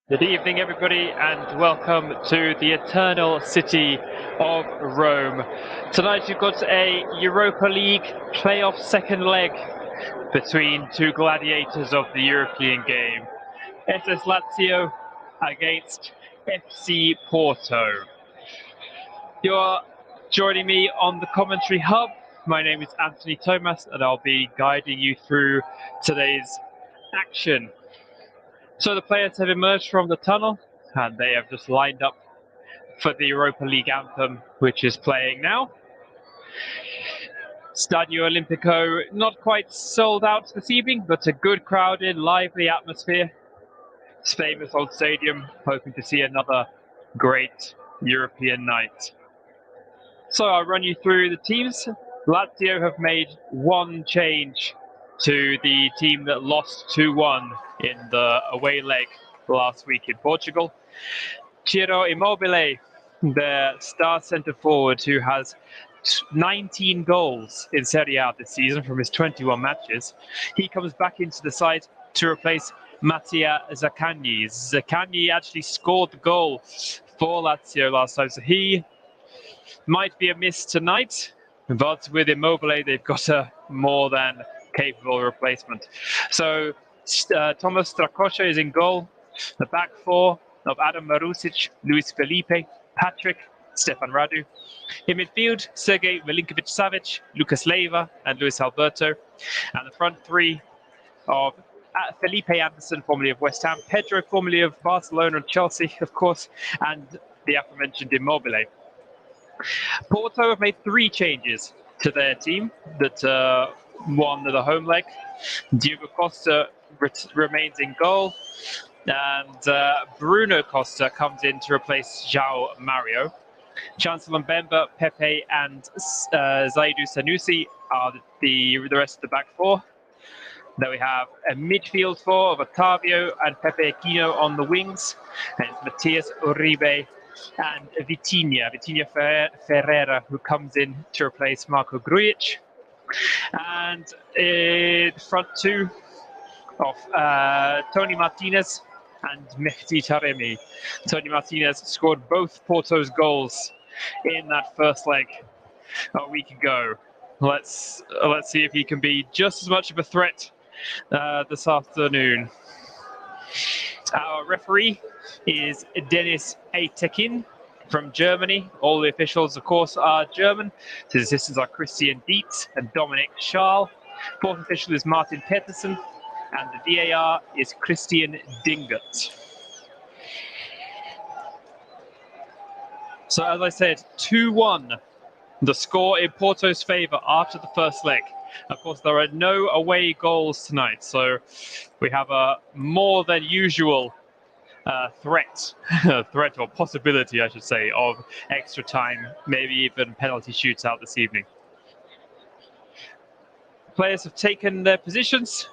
Good evening, everybody, and welcome to the eternal city of Rome. Tonight you've got a Europa League playoff second leg between two gladiators of the European game. SS Lazio against FC Porto. You're joining me on the commentary hub. My name is Anthony Thomas, and I'll be guiding you through today's action. So the players have emerged from the tunnel and they have just lined up for the Europa League anthem, which is playing now. Stadio Olimpico not quite sold out this evening, but a good crowded, lively atmosphere. It's famous old stadium, hoping to see another great European night. So I'll run you through the teams. Lazio have made one change to the team that lost 2-1 in the away leg last week in Portugal. Ciro Immobile, their star centre forward who has 19 goals in Serie A this season from his 21 matches, he comes back into the side to replace Mattia Zaccagni. Zaccagni actually scored the goal for Lazio last time, so he might be a miss tonight, but with Immobile they've got a more than capable replacement. So Thomas Strakosha is in goal. The back four of Adam Marusic, Luis Felipe, Patrick, Stefan Radu. In midfield, Sergej Milinkovic-Savic, Lucas Leiva, and Luis Alberto. And the front three of Felipe Anderson, formerly of West Ham, Pedro, formerly of Barcelona and Chelsea, of course, and the aforementioned Immobile. Porto have made three changes to their team that won the home leg. Diogo Costa remains in goal, and Bruno Costa comes in to replace João Mario. Chancellor Mbemba, Pepe, and Zaidu Sanusi are the rest of the back four. Then we have a midfield four of Otavio and Pepe Aquino on the wings, and it's Matias Uribe and Vitinha Ferreira, who comes in to replace Marco Grujic. And front two of Tony Martinez and Mehdi Taremi. Tony Martinez scored both Porto's goals in that first leg a week ago. Let's see if he can be just as much of a threat this afternoon. Our referee is Dennis Aitekin from Germany. All the officials, of course, are German. His assistants are Christian Dietz and Dominic Schal. Fourth official is Martin Peterson, and the VAR is Christian Dingert. So, as I said, 2-1, the score in Porto's favour after the first leg. Of course, there are no away goals tonight, so we have a more than usual threat or possibility, I should say, of extra time, maybe even penalty shootout this evening. Players have taken their positions,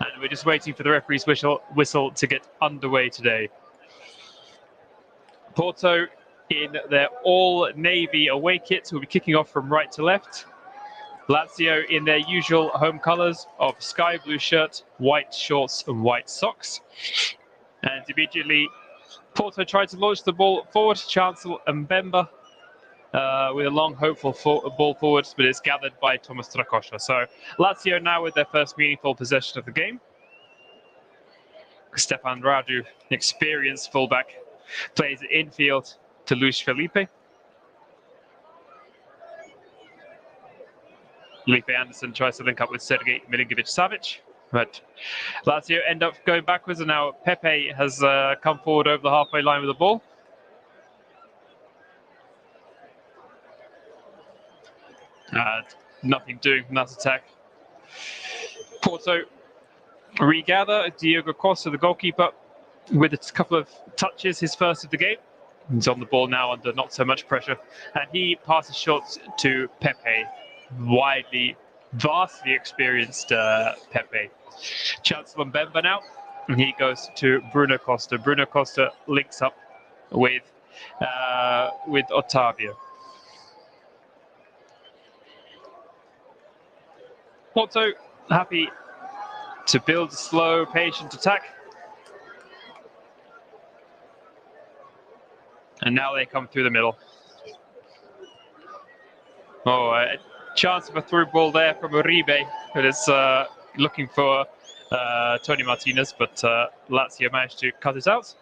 and we're just waiting for the referee's whistle to get underway today. Porto, in their all-navy away kits, will be kicking off from right to left. Lazio in their usual home colours of sky blue shirt, white shorts and white socks. And immediately, Porto tried to launch the ball forward. Chancellor Mbemba with a long, hopeful ball forward, but it's gathered by Thomas Strakosha. So Lazio now with their first meaningful possession of the game. Stefan Radu, experienced fullback, plays it infield to Luis Felipe. Felipe Anderson tries to link up with Sergej Milinkovic-Savic, but Lazio end up going backwards, and now Pepe has come forward over the halfway line with the ball. Nothing doing from that attack. Porto regather. Diogo Costa, the goalkeeper, with a couple of touches, his first of the game. He's on the ball now under not so much pressure. And he passes shots to Pepe. Vastly experienced Pepe. Chancellor Mbemba now. And he goes to Bruno Costa. Bruno Costa links up with Otavio. Porto happy to build a slow, patient attack. And now they come through the middle. Oh, a chance of a through ball there from Uribe, who is looking for Tony Martinez, but Lazio managed to cut it out.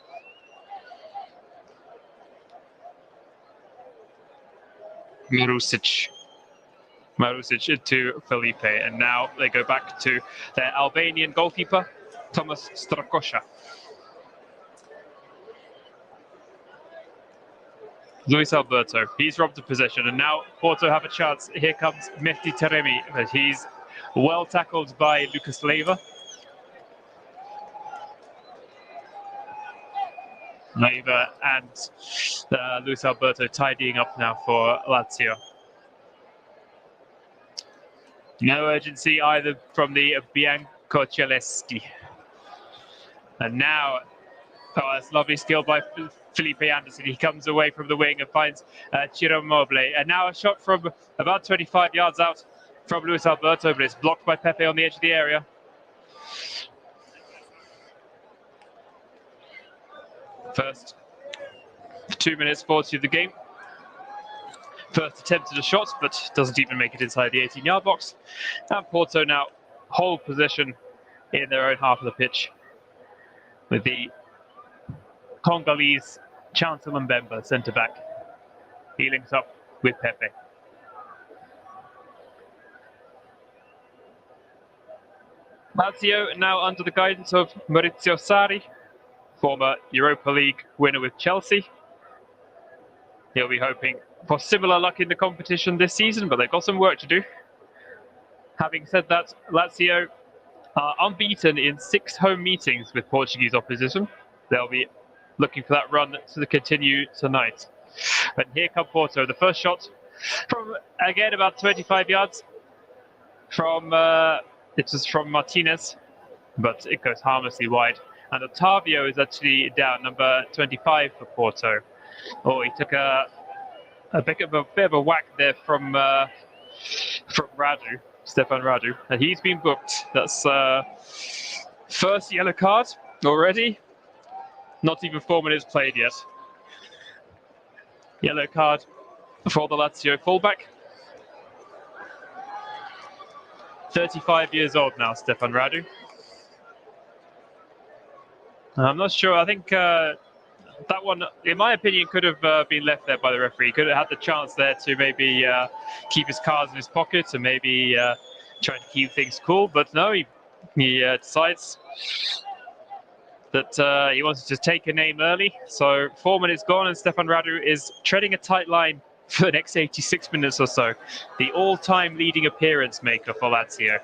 Marusic to Felipe, and now they go back to their Albanian goalkeeper, Thomas Strakosha. Luis Alberto, he's robbed the possession, and now Porto have a chance. Here comes Mehdi Taremi, but he's well tackled by Lucas Leiva. Leiva and Luis Alberto tidying up now for Lazio. No urgency either from the Biancocelesti. And now, that's lovely skill by Felipe Anderson. He comes away from the wing and finds Ciro Immobile. And now a shot from about 25 yards out from Luis Alberto, but it's blocked by Pepe on the edge of the area. First 2 minutes 40 of the game. First attempt at a shot, but doesn't even make it inside the 18-yard box. And Porto now hold possession in their own half of the pitch with the Congolese Chancellor Mbemba, centre-back. He links up with Pepe. Lazio now under the guidance of Maurizio Sarri, former Europa League winner with Chelsea. He'll be hoping for similar luck in the competition this season, but they've got some work to do. Having said that, Lazio are unbeaten in 6 home meetings with Portuguese opposition. They'll be looking for that run to continue tonight. But here come Porto. The first shot from, again, about 25 yards from Martinez, but it goes harmlessly wide. And Otavio is actually down, number 25 for Porto. Oh, he took a bit of a whack there from Radu, Stefan Radu, and he's been booked. That's first yellow card already. Not even 4 minutes played yet. Yellow card for the Lazio fullback. 35 years old now, Stefan Radu. I'm not sure. I think that one, in my opinion, could have been left there by the referee. He could have had the chance there to maybe keep his cards in his pocket and maybe try to keep things cool. But no, he decides that he wanted to take a name early. So 4 minutes gone, and Stefan Radu is treading a tight line for the next 86 minutes or so. The all-time leading appearance maker for Lazio.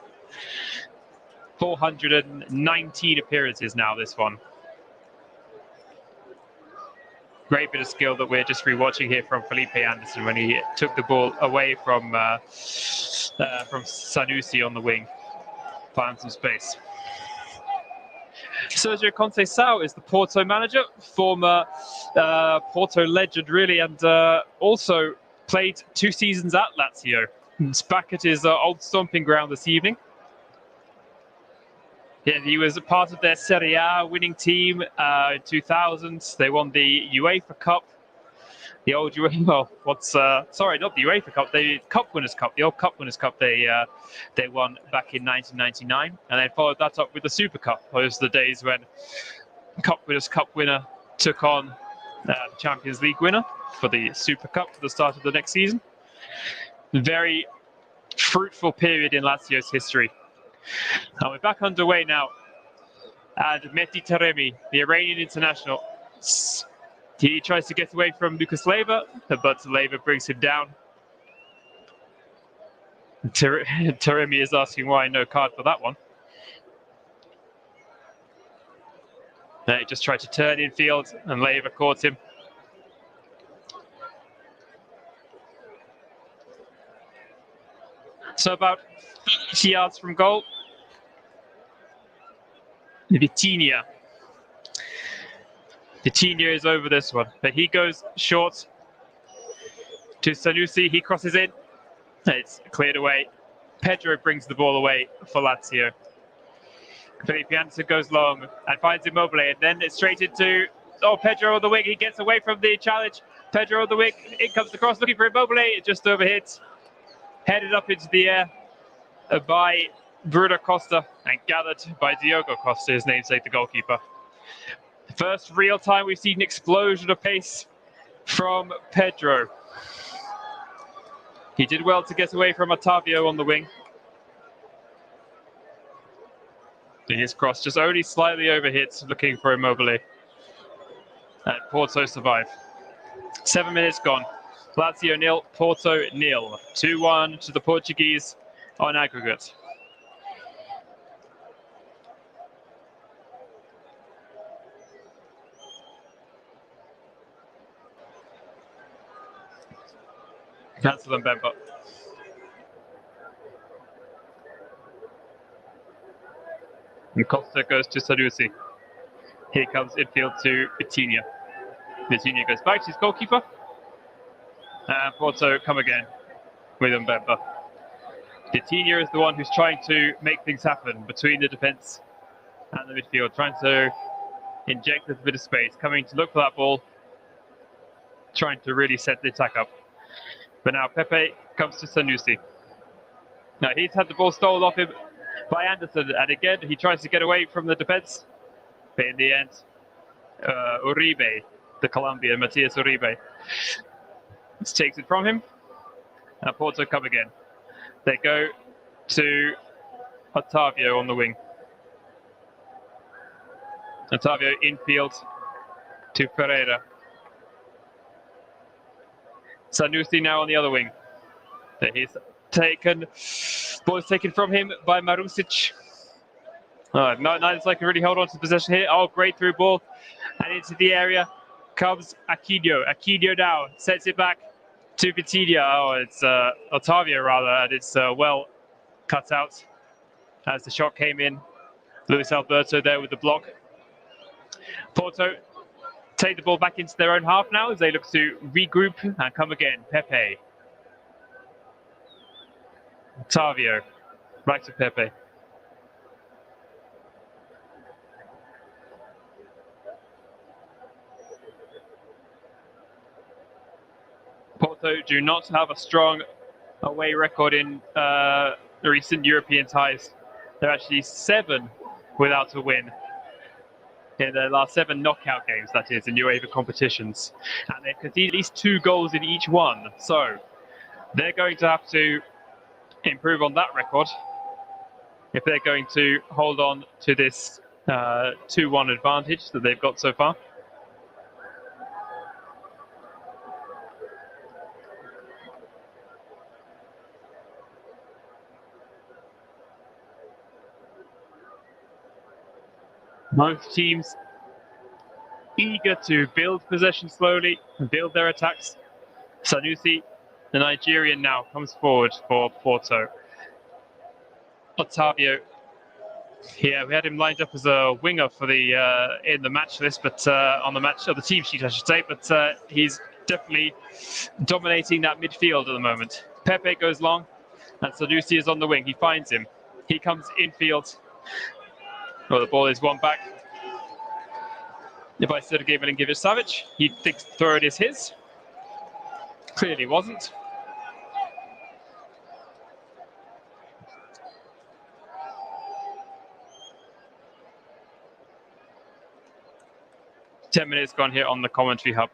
419 appearances now, this one. Great bit of skill that we're just rewatching here from Felipe Anderson when he took the ball away from Sanusi on the wing. Found some space. Sergio Conceição is the Porto manager, former Porto legend, really, and also played 2 seasons at Lazio. He's back at his old stomping ground this evening. Yeah, he was a part of their Serie A winning team in 2000. They won the UEFA Cup. The old UEFA, not the UEFA Cup, the Cup Winners' Cup, the old Cup Winners' Cup they won back in 1999. And they followed that up with the Super Cup. Those are the days when Cup Winners' Cup winner took on the Champions League winner for the Super Cup at the start of the next season. Very fruitful period in Lazio's history. And we're back underway now. And Mehdi Taremi, the Iranian international, he tries to get away from Lucas Leiva, but Leiva brings him down. Taremi is asking why no card for that one. He just tried to turn infield and Leiva caught him. So about 30 yards from goal, Vitinha. Vitinha is over this one, but he goes short to Sanusi. He crosses in. It's cleared away. Pedro brings the ball away for Lazio. Felipe Anderson goes long and finds Immobile, and then it's straight into Pedro on the wing. He gets away from the challenge. Pedro on the wing. In comes the cross, looking for Immobile. It just overhit, headed up into the air by Bruno Costa and gathered by Diogo Costa, his namesake, the goalkeeper. First real time we've seen an explosion of pace from Pedro. He did well to get away from Otavio on the wing. His cross just only slightly overhit, looking for Immobile. And Porto survive. 7 minutes gone. Lazio 0, Porto 0. 2-1 to the Portuguese on aggregate. Cancel and Bemba. And Costa goes to Sanusi. Here comes infield to Vitinha. Vitinha goes back to his goalkeeper. And Porto come again with Mbemba. Vitinha is the one who's trying to make things happen between the defence and the midfield, trying to inject a bit of space, coming to look for that ball, trying to really set the attack up. But now Pepe comes to Sanusi. Now he's had the ball stolen off him by Anderson, and again he tries to get away from the defence. But in the end, Uribe, the Colombian, Matias Uribe, takes it from him. And Porto come again. They go to Otavio on the wing. Otavio infield to Pereira. Sanusi now on the other wing. He's taken, ball is taken from him by Marusic. Neither's like to really hold on to the possession here. Great through ball. And into the area comes Aquino. Aquino now sets it back to Vitinha. It's Otavio rather, and it's well cut out as the shot came in. Luis Alberto there with the block. Porto take the ball back into their own half now as they look to regroup and come again. Pepe. Otavio. Back to Pepe. Porto do not have a strong away record in recent European ties. They're actually 7 without a win in their last 7 knockout games, that is, in UEFA competitions. And they've conceded at least 2 goals in each one. So they're going to have to improve on that record if they're going to hold on to this 2-1 advantage that they've got so far. Both teams eager to build possession slowly and build their attacks. Sanusi, the Nigerian, now comes forward for Porto. Otavio, we had him lined up as a winger for the in the match list, but on the team sheet, I should say. But he's definitely dominating that midfield at the moment. Pepe goes long, and Sanusi is on the wing. He finds him. He comes infield. Well, the ball is won back by Sergej Milinkovic-Savic. He thinks the throw is his. Clearly wasn't. Ten minutes gone here on the commentary hub.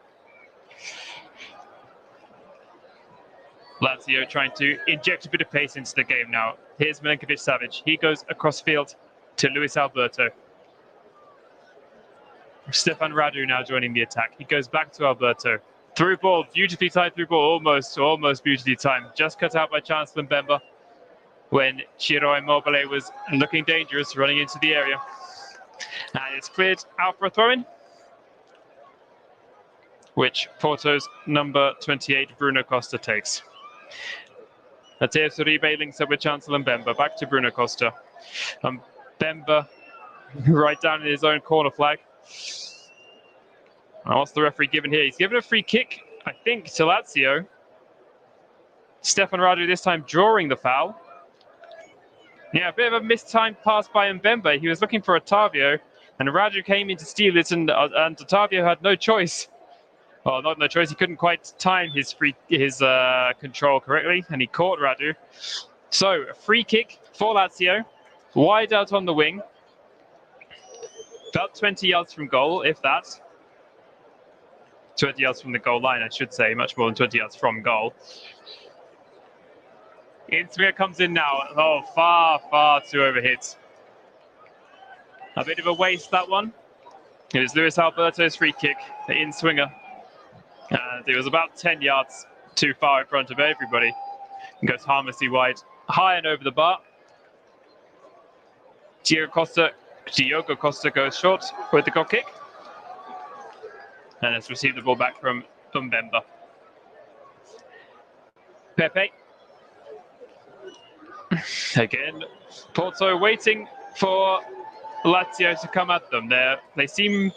Lazio trying to inject a bit of pace into the game now. Here's Milinkovic-Savic. He goes across field to Luis Alberto. Stefan Radu now joining the attack. He goes back to Alberto. Through ball, beautifully timed through ball, almost beautifully timed. Just cut out by Chancellor Mbemba when Ciro Immobile was looking dangerous, running into the area. And it's cleared out for a throw-in, which Porto's number 28, Bruno Costa, takes. Matthias Uribe links up with Chancellor Mbemba. Back to Bruno Costa. Mbemba right down in his own corner flag. What's the referee given here? He's given a free kick, I think, to Lazio. Stefan Radu this time drawing the foul. Yeah, a bit of a mistimed pass by Mbemba. He was looking for Otavio, and Radu came in to steal it, and Otavio had no choice. Well, not no choice. He couldn't quite time his control correctly, and he caught Radu. So, a free kick for Lazio, wide out on the wing. About 20 yards from goal, if that. 20 yards from the goal line, I should say. Much more than 20 yards from goal. In-swinger comes in now. Oh, far too overhit. A bit of a waste, that one. It was Luis Alberto's free kick, the in-swinger. And it was about 10 yards too far in front of everybody. It goes harmlessly wide, high and over the bar. Diogo Costa goes short with the goal kick. And has received the ball back from Mbemba. Pepe. Again, Porto waiting for Lazio to come at them. They seem...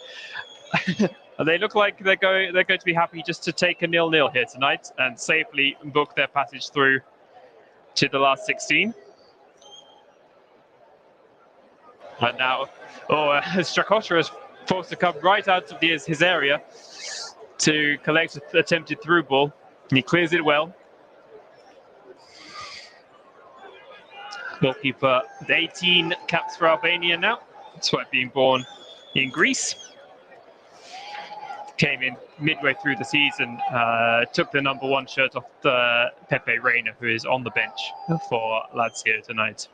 They look like they're going to be happy just to take a 0-0 here tonight and safely book their passage through to the last 16. And now, Strakosha is forced to come right out of his area to collect an attempted through ball. And he clears it well. Goalkeeper, 18 caps for Albania now, despite being born in Greece. Came in midway through the season, took the number 1 shirt off the Pepe Reina, who is on the bench for Lazio tonight.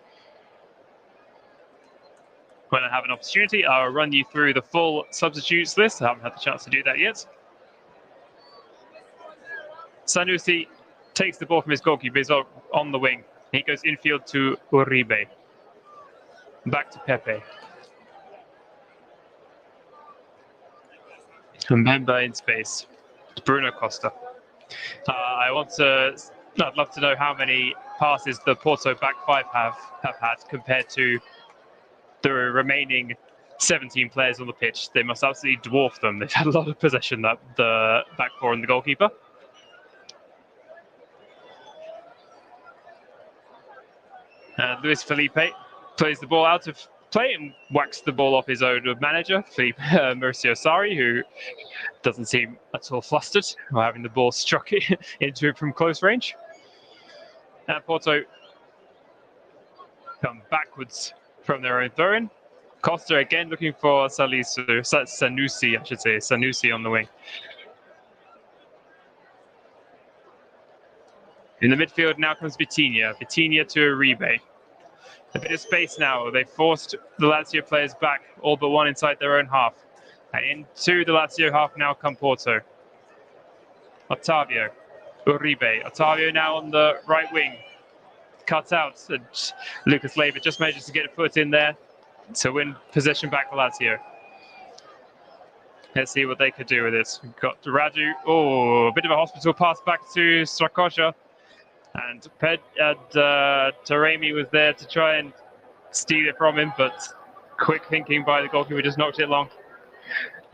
When I have an opportunity, I'll run you through the full substitutes list. I haven't had the chance to do that yet. Sanusi takes the ball from his goalkeeper. He's on the wing. He goes infield to Uribe. Back to Pepe. Mbemba in space. Bruno Costa. I'd love to know how many passes the Porto back five have had compared to the remaining 17 players on the pitch. They must absolutely dwarf them. They've had a lot of possession, the back four and the goalkeeper. Luis Felipe plays the ball out of play and whacks the ball off his own manager, Mauricio Sarri, who doesn't seem at all flustered or having the ball struck into him from close range. And Porto come backwards from their own throw-in. Costa again looking for Sanusi on the wing. In the midfield now comes Vitinha to Uribe. A bit of space now. They forced the Lazio players back, all but one inside their own half. And into the Lazio half now come Porto. Otavio, Uribe. Otavio now on the right wing. Cuts out. And Lucas Leiva just manages to get a foot in there to win possession back for Lazio. Let's see what they could do with this. We've got Radu. Oh, a bit of a hospital pass back to Strakosha. And Taremi was there to try and steal it from him, but quick thinking by the goalkeeper just knocked it long.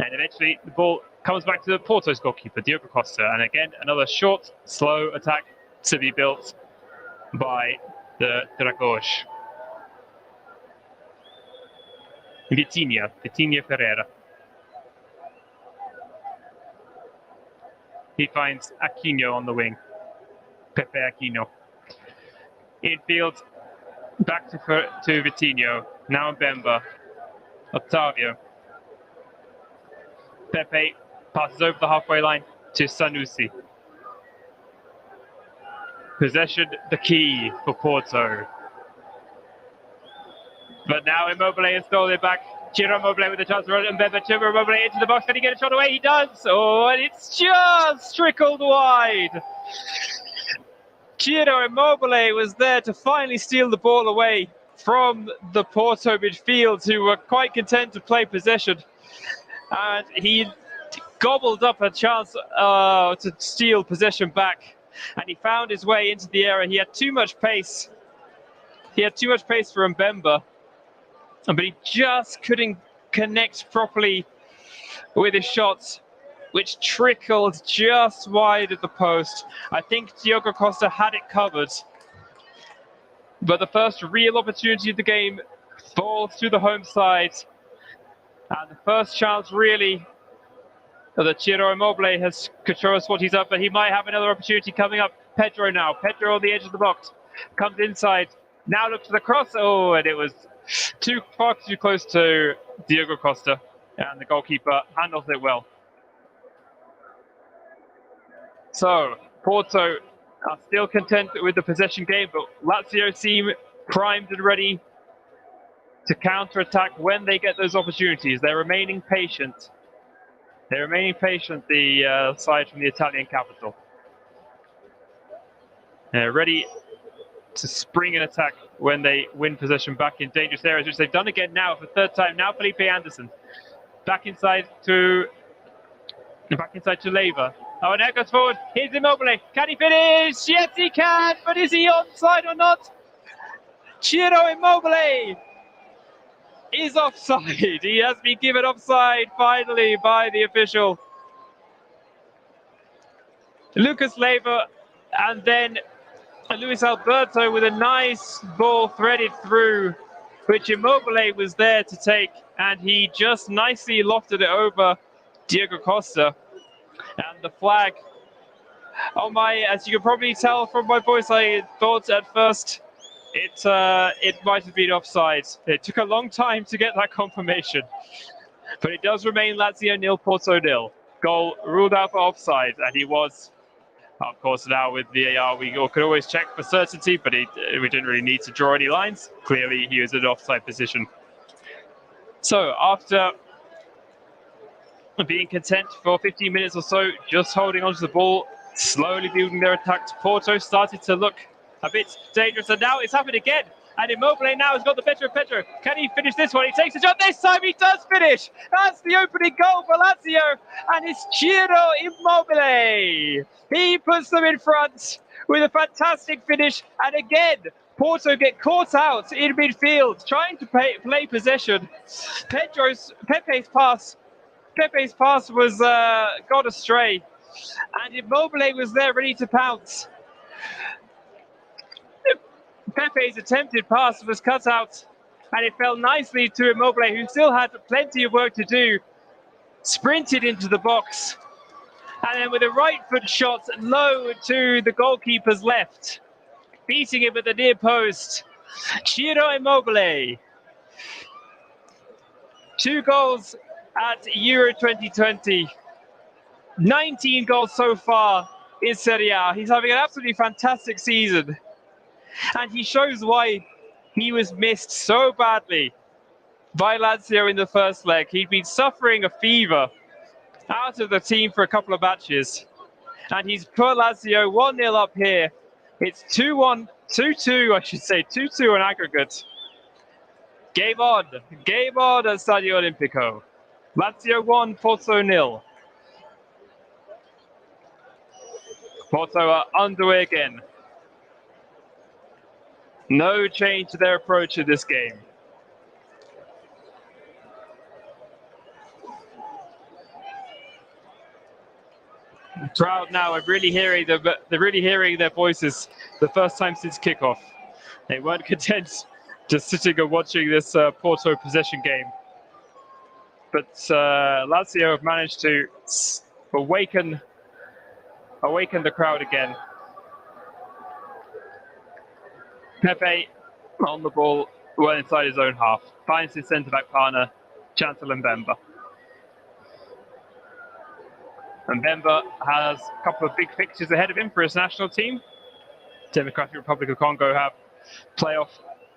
And eventually the ball comes back to the Porto's goalkeeper, Diogo Costa. And again, another short, slow attack to be built by the Dragões. Vitinha Ferreira. He finds Aquino on the wing. Pepe Aquino. Infield, back to Vitinho. Now Mbemba. Otavio. Pepe passes over the halfway line to Sanusi. Possession, the key for Porto. But now Immobile has stolen it back. Ciro Immobile with a chance to run. Mbemba, Ciro Immobile into the box. Can he get a shot away? He does. Oh, and it's just trickled wide. Ciro Immobile was there to finally steal the ball away from the Porto midfield, who were quite content to play possession. And he gobbled up a chance to steal possession back. And he found his way into the area. He had too much pace. He had too much pace for Mbemba. But he just couldn't connect properly with his shots, which trickled just wide of the post. I think Diogo Costa had it covered. But the first real opportunity of the game falls to the home side. And the first chance really that Ciro Immobile has controls what he's up, but he might have another opportunity coming up. Pedro now. Pedro on the edge of the box. Comes inside. Now looks for the cross. Oh, and it was far too close to Diogo Costa. And the goalkeeper handles it well. So, Porto are still content with the possession game, but Lazio seem primed and ready to counter-attack when they get those opportunities. They're remaining patient. The side from the Italian capital. They're ready to spring an attack when they win possession back in dangerous areas, which they've done again now for the third time. Now Felipe Anderson. Back inside to Leiva. Oh, and that goes forward. Here's Immobile. Can he finish? Yes, he can. But is he onside or not? Ciro Immobile is offside. He has been given offside finally by the official. Lucas Leiva and then Luis Alberto with a nice ball threaded through, which Immobile was there to take, and he just nicely lofted it over Diogo Costa. And the flag, oh my, as you can probably tell from my voice, I thought at first it might have been offside. It took a long time to get that confirmation. But it does remain Lazio 0, Porto 0. Goal ruled out for offside, and he was, of course, now with VAR, we could always check for certainty, but we didn't really need to draw any lines. Clearly, he was in an offside position. So, after being content for 15 minutes or so, just holding onto the ball, slowly building their attack, Porto started to look a bit dangerous, and now it's happened again. And Immobile now has got the better of Pedro. Can he finish this one? He takes a shot. This time he does finish. That's the opening goal for Lazio. And it's Ciro Immobile. He puts them in front with a fantastic finish. And again, Porto get caught out in midfield, trying to play possession. Pepe's pass was got astray. And Immobile was there ready to pounce. Pepe's attempted pass was cut out, and it fell nicely to Immobile, who still had plenty of work to do. Sprinted into the box, and then with a right foot shot low to the goalkeeper's left, beating him at the near post. Ciro Immobile. 2 goals at Euro 2020. 19 goals so far in Serie A. He's having an absolutely fantastic season. And he shows why he was missed so badly by Lazio in the first leg. He'd been suffering a fever out of the team for a couple of matches. And he's put Lazio 1-0 up here. It's 2-1, 2-2, I should say, 2-2 on aggregate. Game on at Stadio Olimpico. Lazio 1, Porto 0. Porto are underway again. No change to their approach in this game. The crowd now are really hearing they're really hearing their voices the first time since kickoff. They weren't content just sitting and watching this Porto possession game. But Lazio have managed to awaken the crowd again. Pepe on the ball, well inside his own half. Finds his centre-back partner, Chancellor Mbemba. Mbemba has a couple of big fixtures ahead of him for his national team. Democratic Republic of Congo have playoff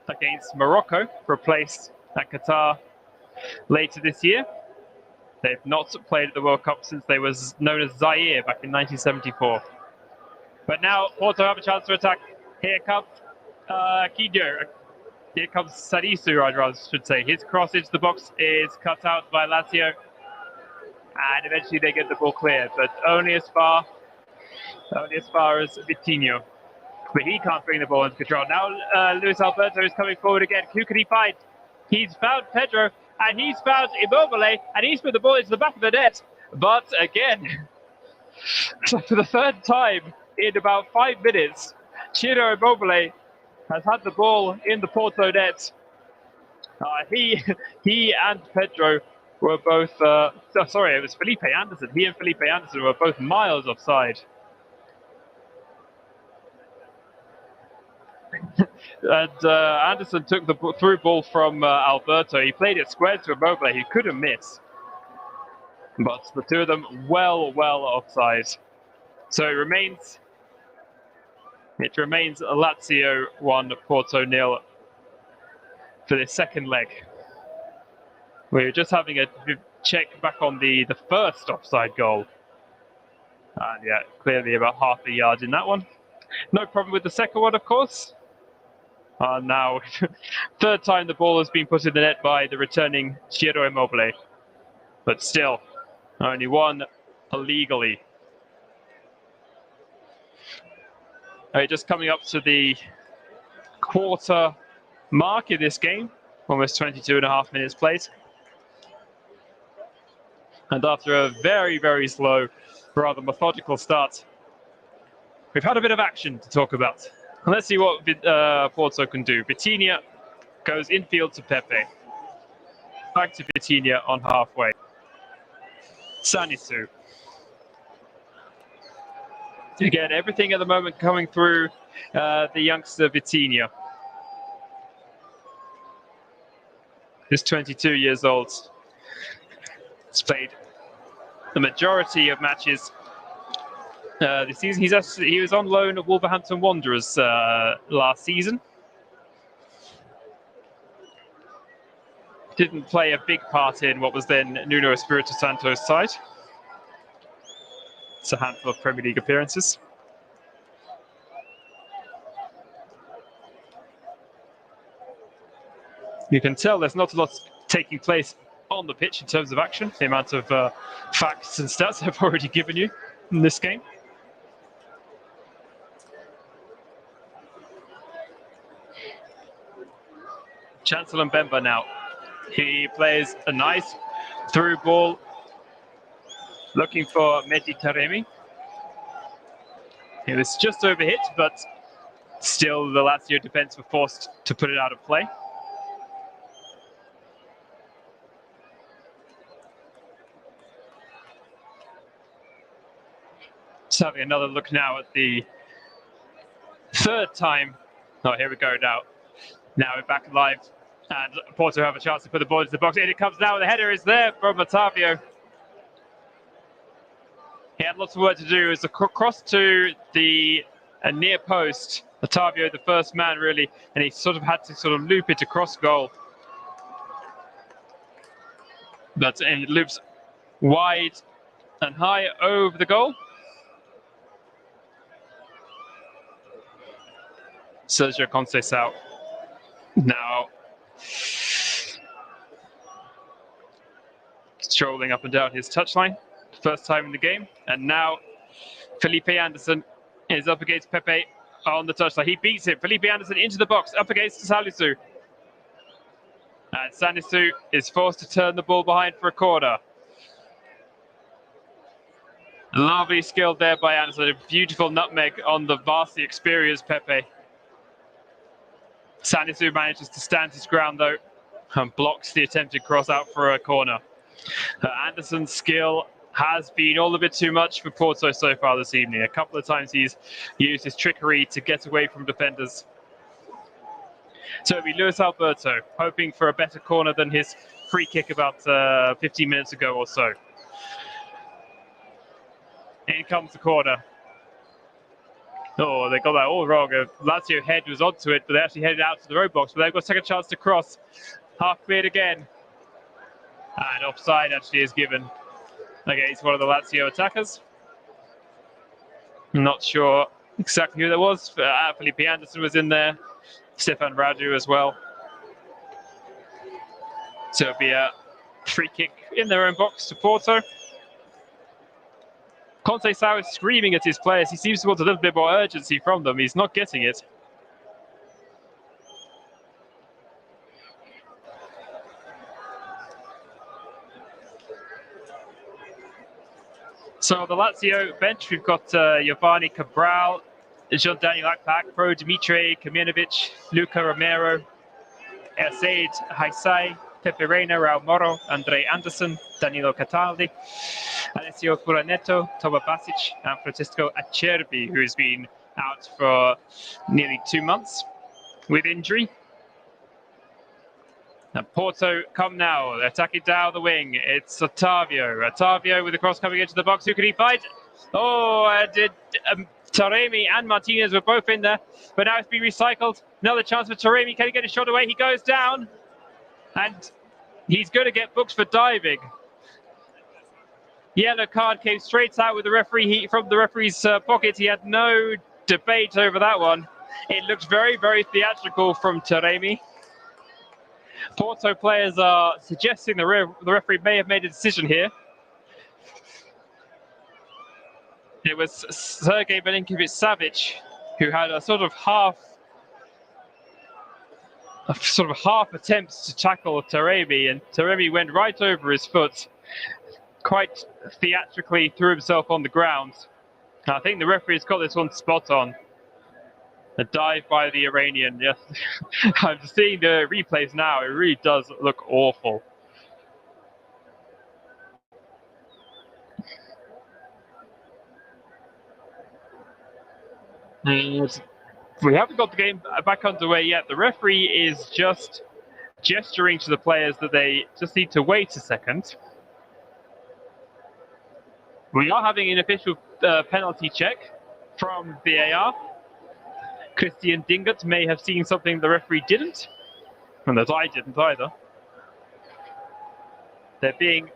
against Morocco for a place at Qatar later this year. They've not played at the World Cup since they was known as Zaire back in 1974. But now Porto have a chance to attack. Here comes Kidio. Here comes Sadisu, I rather should say. His cross into the box is cut out by Lazio. And eventually they get the ball clear, but only as far as Vitinho. But he can't bring the ball into control. Now Luis Alberto is coming forward again. Who can he find? He's found Pedro, and he's found Immobile, and he's put the ball into the back of the net. But again, for the third time in about 5 minutes, Ciro Immobile has had the ball in the Porto net. He and Pedro were both, sorry, it was Felipe Anderson. He and Felipe Anderson were both miles offside. And Anderson took the through ball from Alberto. He played it square to Immobile. He couldn't miss. But the two of them well offside. So it remains Lazio 1, Porto 0 for this second leg. We were just having a check back on the first offside goal. And yeah, clearly about half a yard in that one. No problem with the second one, of course. Now, third time the ball has been put in the net by the returning Ciro Immobile. But still, only one illegally. Just coming up to the quarter mark in this game. Almost 22.5 minutes played. And after a very slow, rather methodical start, we've had a bit of action to talk about. And let's see what Porto can do. Vitinha goes infield to Pepe. Back to Vitinha on halfway. Sanisu. Again, everything at the moment coming through the youngster Vitinha. He's 22 years old. He's played the majority of matches this season. He was on loan at Wolverhampton Wanderers last season. Didn't play a big part in what was then Nuno Espirito Santo's side. It's a handful of Premier League appearances. You can tell there's not a lot taking place on the pitch in terms of action, the amount of facts and stats I've already given you in this game. Chancellor Mbemba now. He plays a nice through ball, looking for Mehdi Taremi. It was just overhit, but still the Lazio defense were forced to put it out of play. Just having another look now at the third time. Oh, here we go now. Now we're back live, and Porto have a chance to put the ball into the box. In it comes now, the header is there from Otavio. He had lots of work to do. It was a cross to the near post. Otavio, the first man, really, and he sort of had to loop it across goal. But it loops wide and high over the goal. Sergio Conceição now strolling up and down his touchline, first time in the game, and now Felipe Anderson is up against Pepe on the touchline. He beats him. Felipe Anderson into the box, up against Salisu, and Sanisu is forced to turn the ball behind for a corner. Lovely skill there by Anderson. A beautiful nutmeg on the vastly experienced Pepe. Sanisu manages to stand his ground though and blocks the attempted cross out for a corner. Anderson's skill has been all a bit too much for Porto so far this evening. A couple of times he's used his trickery to get away from defenders. So it'll be Luis Alberto hoping for a better corner than his free kick about 15 minutes ago or so. In comes the corner. Oh, they got that all wrong. Lazio head was onto it, but they actually headed out to the road box. But they've got a second chance to cross. Half cleared again. And offside actually is given against one of the Lazio attackers. I'm not sure exactly who that was. Felipe Anderson was in there. Stefan Radu as well. So it'll be a free kick in their own box to Porto. Conceição is screaming at his players. He seems to want a little bit more urgency from them. He's not getting it. So the Lazio bench, we've got Giovanni Cabral, Jean-Daniel Akpak, Pro Dimitri Kaminovic, Luca Romero, Ersaid Haisai, Pepe Reina, Raul Moro, Andre Anderson, Danilo Cataldi, Alessio Furaneto, Toba Basic, and Francisco Acerbi, who's been out for nearly 2 months with injury. And Porto come now, attacking down the wing. It's Otavio. Otavio with the cross coming into the box. Who can he fight? Oh, Taremi and Martinez were both in there, but now it's been recycled. Another chance for Taremi. Can he get his shot away? He goes down, and he's going to get booked for diving. Yellow card came straight out with the referee from the referee's pocket. He had no debate over that one. It looked very, very theatrical from Taremi. Porto players are suggesting the referee may have made a decision here. It was Sergei Milinkovic-Savic who had a sort of half attempt to tackle Taremi, and Taremi went right over his foot, quite theatrically threw himself on the ground. I think the referee's got this one spot on. A dive by the Iranian, yes. I'm seeing the replays now, it really does look awful. And we haven't got the game back underway yet. The referee is just gesturing to the players that they just need to wait a second. We are having an official penalty check from VAR. Christian Dingut may have seen something the referee didn't, and that I didn't either. They're being...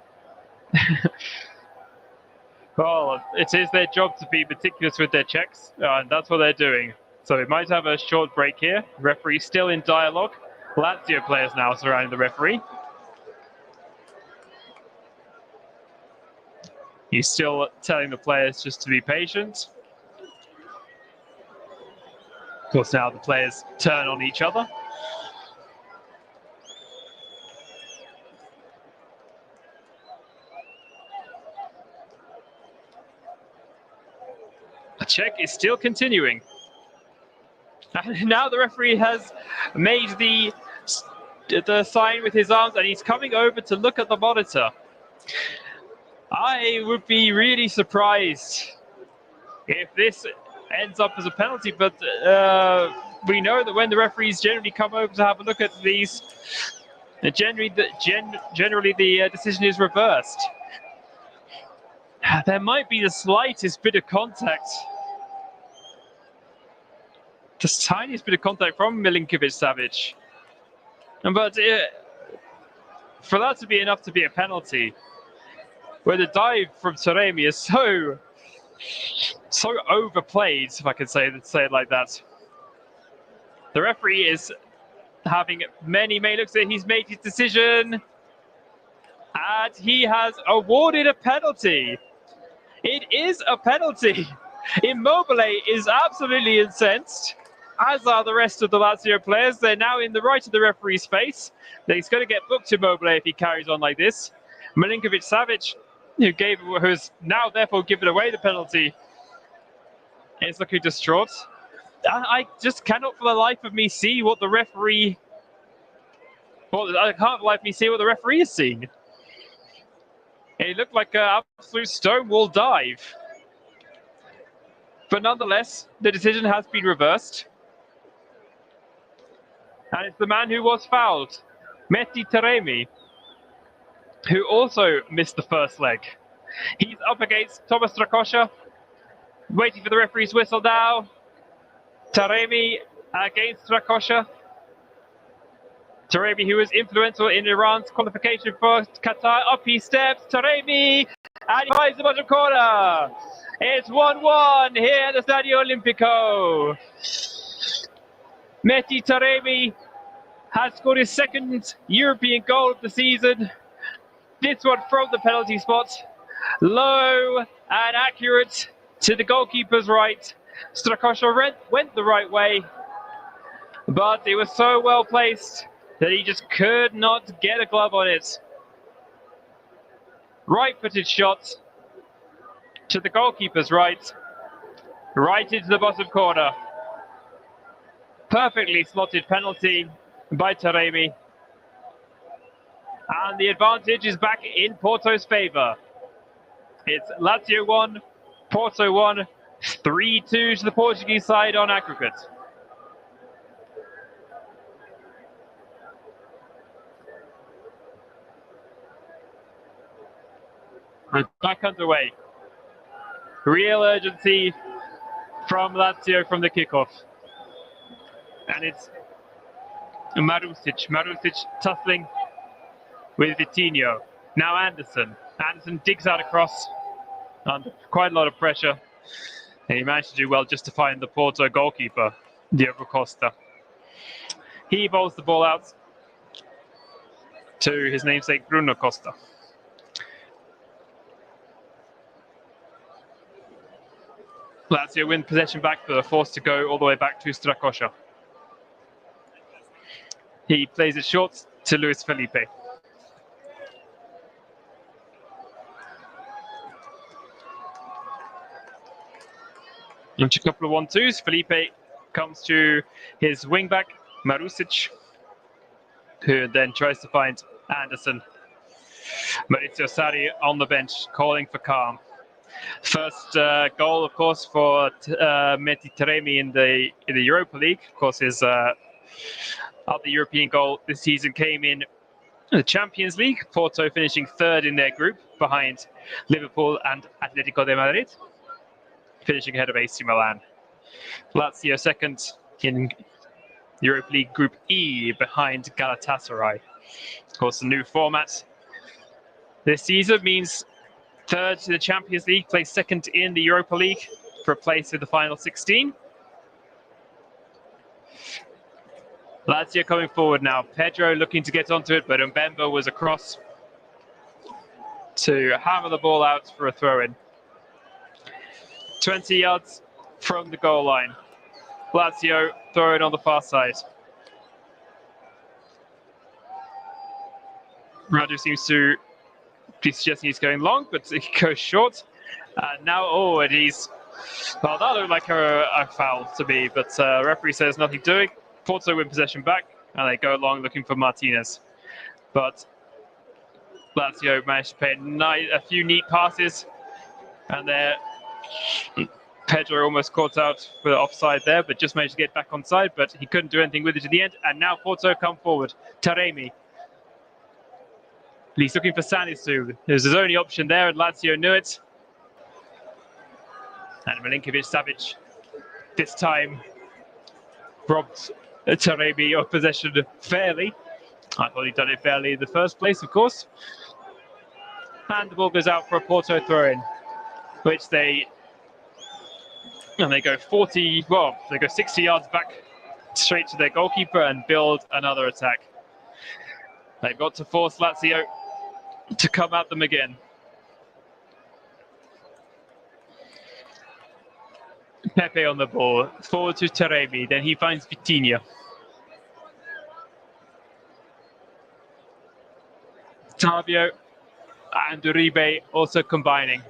well, it is their job to be meticulous with their checks, and that's what they're doing. So we might have a short break here. Referee still in dialogue. Lazio players now surrounding the referee. He's still telling the players just to be patient. Of course, now the players turn on each other. The check is still continuing. And now the referee has made the sign with his arms, and he's coming over to look at the monitor. I would be really surprised if this ends up as a penalty, but we know that when the referees generally come over to have a look at these, generally the decision is reversed. There might be the slightest bit of contact, the tiniest bit of contact from Milinkovic-Savic, but for that to be enough to be a penalty, where the dive from Taremi is so overplayed, if I can say it like that. The referee is having many looks at. He's made his decision, and he has awarded a penalty. It is a penalty. Immobile is absolutely incensed, as are the rest of the Lazio players. They're now in the right of the referee's face. He's going to get booked, Immobile, if he carries on like this. Milinkovic-Savic, who's now therefore given away the penalty, is looking distraught. I just cannot for the life of me see what the referee... Well, I can't for the life of me see what the referee is seeing. It looked like an absolute stonewall dive. But nonetheless, the decision has been reversed. And it's the man who was fouled, Mehdi Taremi, who also missed the first leg. He's up against Thomas Strakosha, waiting for the referee's whistle now. Taremi against Strakosha. Taremi, who was influential in Iran's qualification for Qatar, up he steps, Taremi, and he finds the bottom corner. It's 1-1 here at the Stadio Olimpico. Mehdi Taremi has scored his second European goal of the season. This one from the penalty spot. Low and accurate to the goalkeeper's right. Strakosha went the right way, but it was so well placed that he just could not get a glove on it. Right-footed shot to the goalkeeper's right into the bottom corner. Perfectly slotted penalty by Taremi. And the advantage is back in Porto's favour. It's Lazio 1, Porto 1, 3-2 to the Portuguese side on aggregate. We're back underway. Real urgency from Lazio from the kickoff. And it's Marusic. Marusic tussling with Vitinho. Now Anderson. Anderson digs out across under quite a lot of pressure. And he managed to do well just to find the Porto goalkeeper, Diego Costa. He bowls the ball out to his namesake Bruno Costa. Lazio win possession back, but are forced to go all the way back to Strakosha. He plays it short to Luis Felipe. Into a couple of 1-2s. Felipe comes to his wing-back, Marusic, who then tries to find Anderson. Maurizio Sarri on the bench, calling for calm. First goal, of course, for Mehdi Taremi in the Europa League. Of course, his other European goal this season came in the Champions League. Porto finishing third in their group behind Liverpool and Atletico de Madrid, finishing ahead of AC Milan. Lazio second in Europa League Group E behind Galatasaray. Of course, the new format this season means third to the Champions League, plays second in the Europa League for a place in the final 16. Lazio coming forward now. Pedro looking to get onto it, but Mbemba was across to hammer the ball out for a throw-in. 20 yards from the goal line. Lazio throw-in on the far side. Radu seems to be suggesting he's going long, but he goes short. Now, and he's... Well, that looked like a foul to me, but referee says nothing doing. Porto win possession back, and they go long looking for Martinez. But Lazio managed to play a few neat passes, and there Pedro almost caught out for the offside there, but just managed to get back onside, but he couldn't do anything with it at the end. And now Porto come forward. Taremi. He's looking for Sanisu. It was his only option there, and Lazio knew it. And Milinkovic-Savic this time robbed Taremi of possession fairly. I thought he'd done it fairly in the first place, of course. And the ball goes out for a Porto throw-in, which they go 60 yards back straight to their goalkeeper and build another attack. They've got to force Lazio to come at them again. Pepe on the ball, forward to Taremi, then he finds Vitinho. Otavio and Uribe also combining.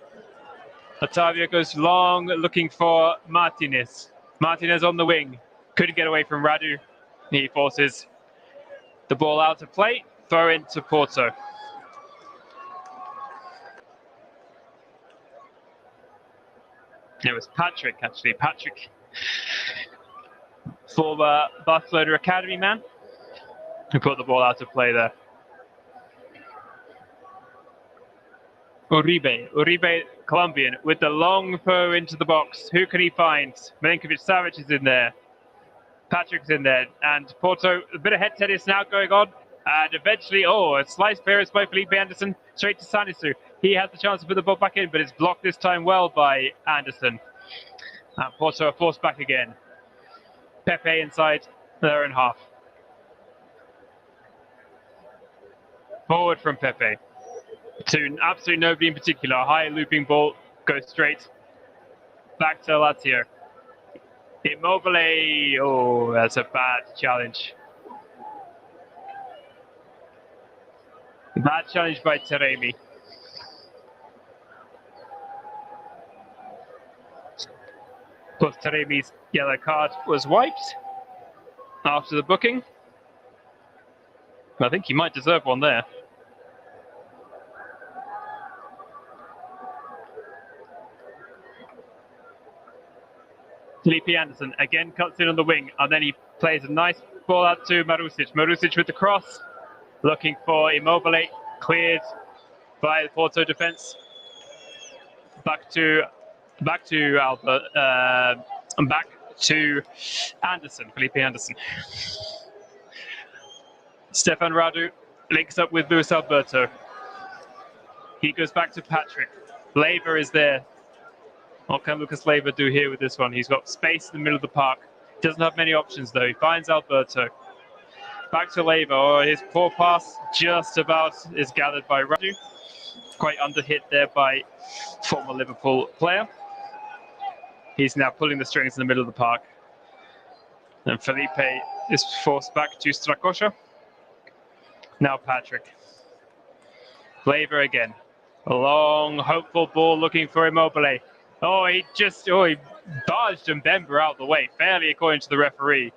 Otavio goes long, looking for Martinez. Martinez on the wing, couldn't get away from Radu. He forces the ball out of play, throw into Porto. It was Patrick, actually. Patrick, former Barcelona Academy man, who put the ball out of play there. Uribe, Colombian, with the long throw into the box. Who can he find? Milinkovic-Savic is in there. Patrick's in there. And Porto, a bit of head tennis now going on. And eventually, a slice clearance by Felipe Anderson, straight to Sanisu. He has the chance to put the ball back in, but it's blocked this time well by Anderson. And Porto are forced back again. Pepe inside their own half. Forward from Pepe to absolutely nobody in particular. High looping ball goes straight back to Lazio. Immobile. Oh, that's a bad challenge. Bad challenge by Taremi. Plus, Taremi's yellow card was wiped after the booking. I think he might deserve one there. Felipe Anderson again cuts in on the wing, and then he plays a nice ball out to Marusic. Marusic with the cross, looking for Immobile, cleared by the Porto defense. Back to Albert, and back to Anderson, Felipe Anderson. Stefan Radu links up with Luis Alberto. He goes back to Patrick. Leiva is there. What can Lucas Leiva do here with this one? He's got space in the middle of the park. Doesn't have many options though. He finds Alberto. Back to Leiva. Oh, his poor pass just about is gathered by Radu. Quite underhit there by former Liverpool player. He's now pulling the strings in the middle of the park. And Felipe is forced back to Strakosha. Now Patrick. Leiva again. A long, hopeful ball looking for Immobile. Oh, he barged Mbemba out of the way, fairly according to the referee.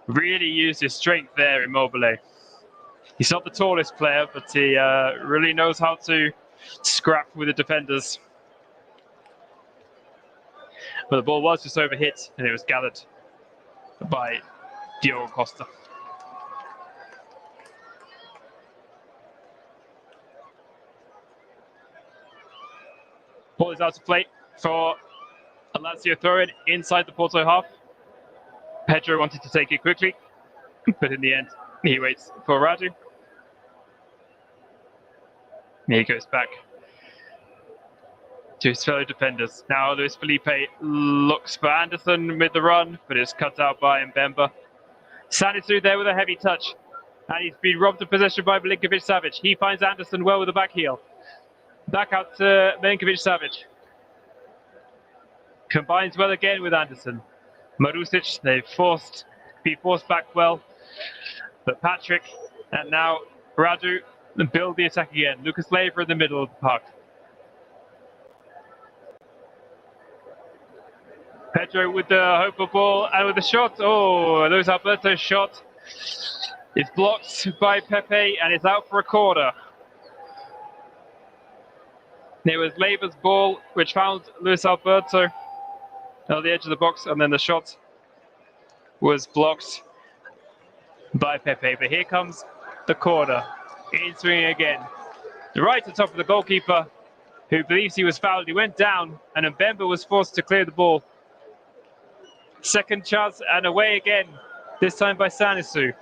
Really used his strength there, Immobile. He's not the tallest player, but he really knows how to scrap with the defenders. But the ball was just overhit, and it was gathered by Diogo Costa. Ball is out to play for a Lazio throw-in inside the Porto half. Pedro wanted to take it quickly, but in the end, he waits for Radu. He goes back to his fellow defenders. Now Luis Felipe looks for Anderson with the run, but it's cut out by Mbemba. Sanisu there with a heavy touch, and he's been robbed of possession by Milinkovic-Savic. He finds Anderson well with the back heel. Back out to Milinkovic-Savic. Combines well again with Anderson. Marusic, they've forced back well. But Patrick and now Radu build the attack again. Lucas Leiva in the middle of the park. Pedro with the hopeful ball and with the shot. Oh, Luis Alberto's shot is blocked by Pepe and is out for a corner. It was Leiva's ball which found Luis Alberto on the edge of the box, and then the shot was blocked by Pepe. But here comes the corner. In swinging again. Right at top of the goalkeeper, who believes he was fouled. He went down, and Mbemba was forced to clear the ball. Second chance, and away again, this time by Sanisu.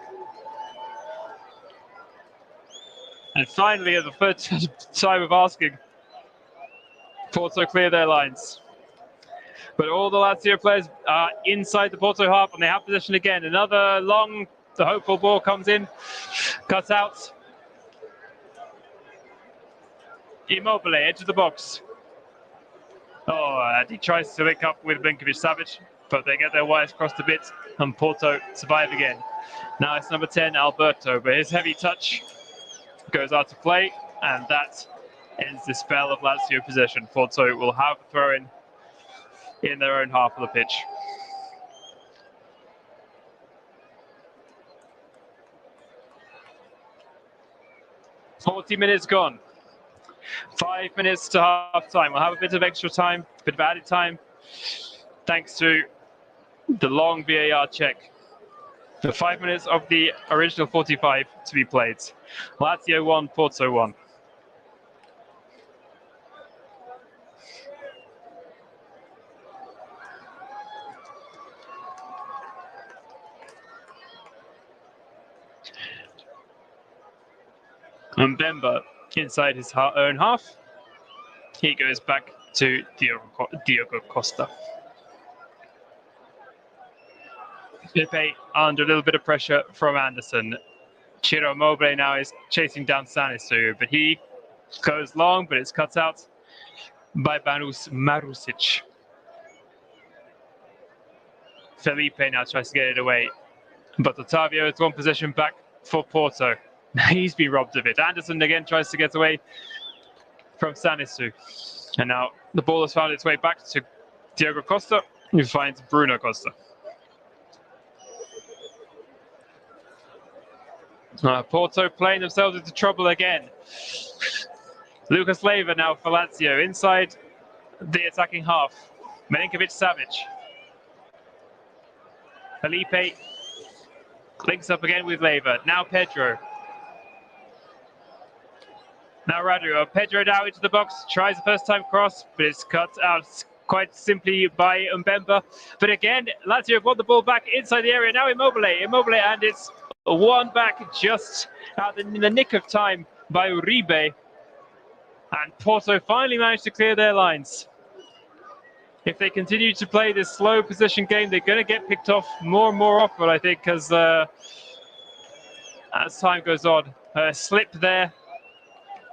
And finally, at the third time of asking, Porto clear their lines. But all the Lazio players are inside the Porto half, and they have possession again. Another long, the hopeful ball comes in, cut out. Immobile, edge of the box. Oh, and he tries to link up with Milinkovic-Savic, but they get their wires crossed a bit, and Porto survive again. Now it's number 10, Alberto, but his heavy touch goes out to play, and that ends the spell of Lazio possession. Porto will have a throw-in in their own half of the pitch. "40 minutes gone. 5 minutes to half time. We'll have a bit of extra time, a bit of added time, thanks to the long VAR check. The 5 minutes of the original 45 to be played. Lazio 1, Porto 1. Mbemba inside his own half. He goes back to Diogo Costa. Pepe under a little bit of pressure from Anderson. Ciro Immobile now is chasing down Sanisu, but he goes long, but it's cut out by Marusic. Felipe now tries to get it away, but Otavio is one possession back for Porto. He's been robbed of it. Anderson again tries to get away from Sanisu. And now the ball has found its way back to Diogo Costa, who finds Bruno Costa. Porto playing themselves into trouble again. Lucas Leiva now for Lazio inside the attacking half. Milinkovic-Savic. Felipe links up again with Leiva. Now Pedro. Now Radu. Pedro now into the box. Tries the first time cross, but it's cut out quite simply by Mbemba. But again, Lazio have won the ball back inside the area. Now Immobile, and it's one back just in the nick of time by Uribe. And Porto finally managed to clear their lines. If they continue to play this slow possession game, they're going to get picked off more and more often, I think, as time goes on. A slip there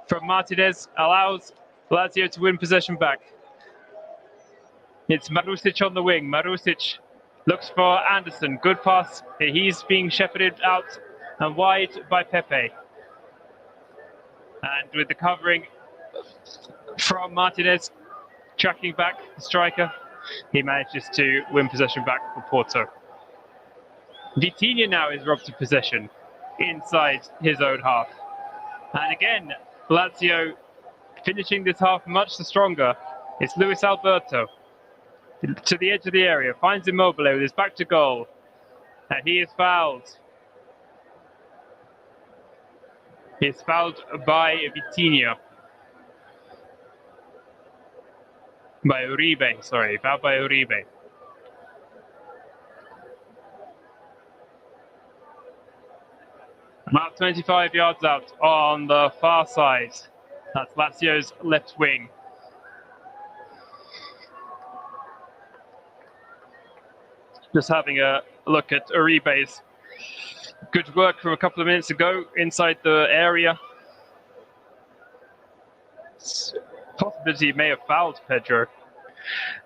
from Martinez allows Lazio to win possession back. It's Marusic on the wing. Marusic looks for Anderson. Good pass. He's being shepherded out and wide by Pepe. And with the covering from Martinez, tracking back the striker, he manages to win possession back for Porto. Vitinha now is robbed of possession inside his own half. And again, Lazio finishing this half much stronger. It's Luis Alberto to the edge of the area, finds Immobile with his back to goal, and he is fouled. He's fouled by Vitinha. By Uribe, sorry, fouled by Uribe. About 25 yards out on the far side. That's Lazio's left wing. Just having a look at Uribe's good work from a couple of minutes ago inside the area. Possibility he may have fouled Pedro.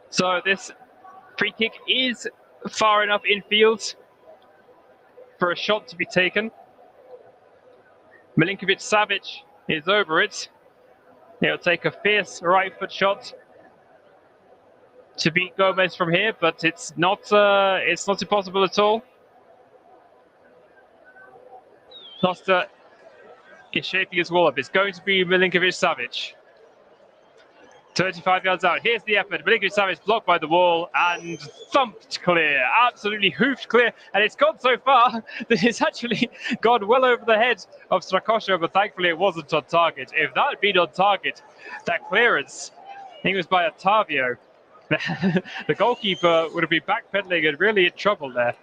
So this free kick is far enough infield for a shot to be taken. Milinkovic-Savic is over it. He'll take a fierce right foot shot to beat Gomez from here, but it's not impossible at all. Costa is shaping his wall up. It's going to be Milinkovic-Savic. 35 yards out. Here's the effort. Milinkovic-Savic blocked by the wall and thumped clear. Absolutely hoofed clear. And it's gone so far that it's actually gone well over the head of Strakosha, but thankfully it wasn't on target. If that had been on target, that clearance, I think it was by Otavio, the goalkeeper would have been backpedaling and really in trouble there.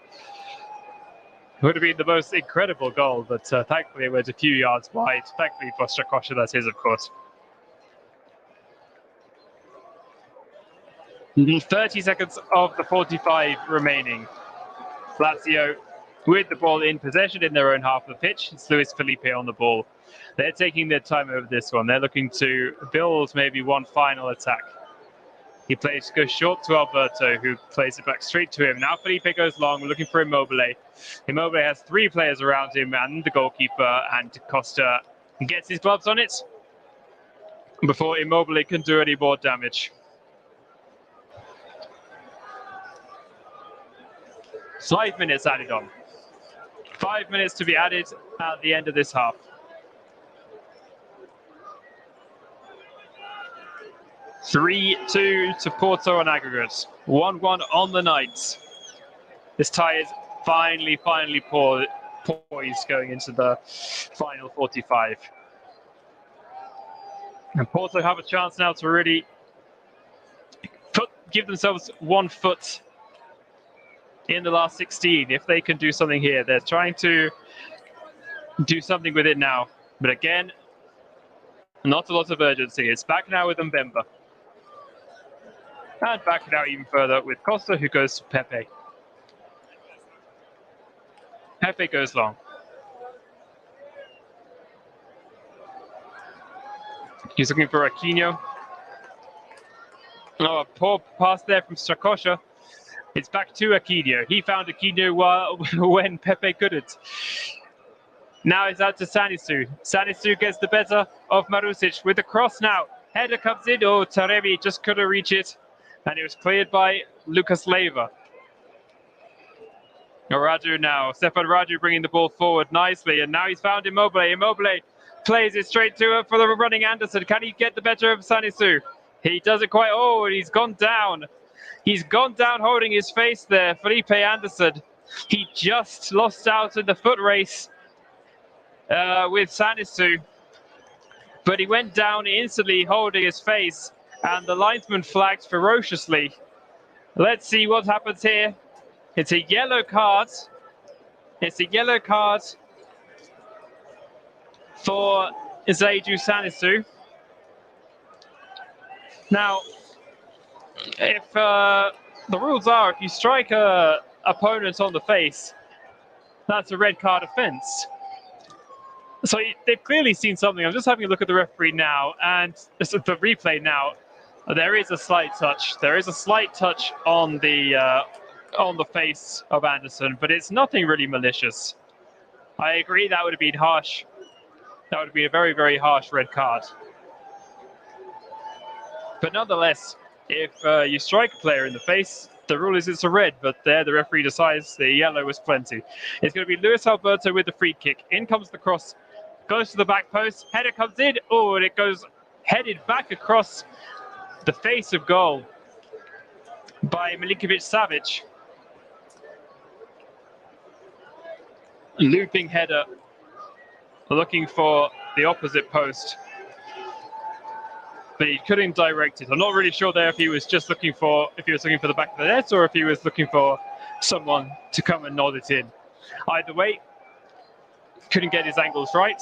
It would have been the most incredible goal, but thankfully it went a few yards wide. Thankfully for Strakosha, that is, of course. 30 seconds of the 45 remaining. Lazio with the ball in possession in their own half of the pitch. It's Luis Felipe on the ball. They're taking their time over this one. They're looking to build maybe one final attack. He goes short to Alberto, who plays it back straight to him. Now Felipe goes long, looking for Immobile. Immobile has three players around him and the goalkeeper, and Costa gets his gloves on it before Immobile can do any more damage. 5 minutes added on. 5 minutes to be added at the end of this half. (3-2) to Porto on aggregate. 1-1 on the night. This tie is finally poised going into the final 45. And Porto have a chance now to really give themselves 1 foot in the last 16. If they can do something here, they're trying to do something with it now. But again, not a lot of urgency. It's back now with Mbemba. And back now even further with Costa, who goes to Pepe. Pepe goes long. He's looking for Aquino. Oh, a poor pass there from Strakosha. It's back to Aquino. He found Aquino when Pepe couldn't. Now it's out to Sanisu. Sanisu gets the better of Marusic with the cross now. Header comes in. Oh, Taremi just couldn't reach it. And it was cleared by Lucas Leiva. Raju now. Stefan Raju bringing the ball forward nicely. And now he's found Immobile. Immobile plays it straight to her for the running Anderson. Can he get the better of Sanisu? He doesn't quite. Oh, and he's gone down. He's gone down holding his face there. Felipe Anderson. He just lost out in the foot race with Sanisu. But he went down instantly holding his face. And the linesman flagged ferociously. Let's see what happens here. It's a yellow card. It's a yellow card for Zaidou Sanisu. Now, if the rules are, if you strike a opponent on the face, that's a red card offence. So they've clearly seen something. I'm just having a look at the referee now, and the replay now. There is a slight touch. There is a slight touch on the face of Anderson, but it's nothing really malicious. I agree that would have been harsh. That would be a very, very harsh red card. But nonetheless, if you strike a player in the face, the rule is it's a red, but there the referee decides the yellow was plenty. It's going to be Luis Alberto with the free kick. In comes the cross, goes to the back post, header comes in, oh, and it goes headed back across the face of goal by Milinkovic-Savic. Looping header, looking for the opposite post. But he couldn't direct it. I'm not really sure there if he was just looking for the back of the net or if he was looking for someone to come and nod it in. Either way, couldn't get his angles right,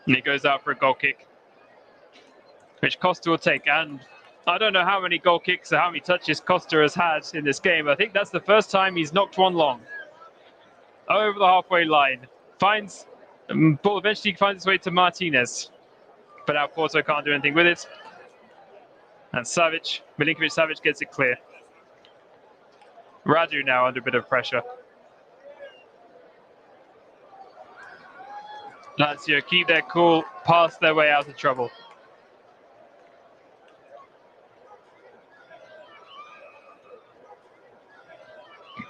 and he goes out for a goal kick, which Costa will take. And I don't know how many goal kicks or how many touches Costa has had in this game. I think that's the first time he's knocked one long. Over the halfway line, ball eventually finds its way to Martinez. But now Porto can't do anything with it. And Milinkovic-Savic gets it clear. Raju now under a bit of pressure. Lazio keep their cool, pass their way out of trouble.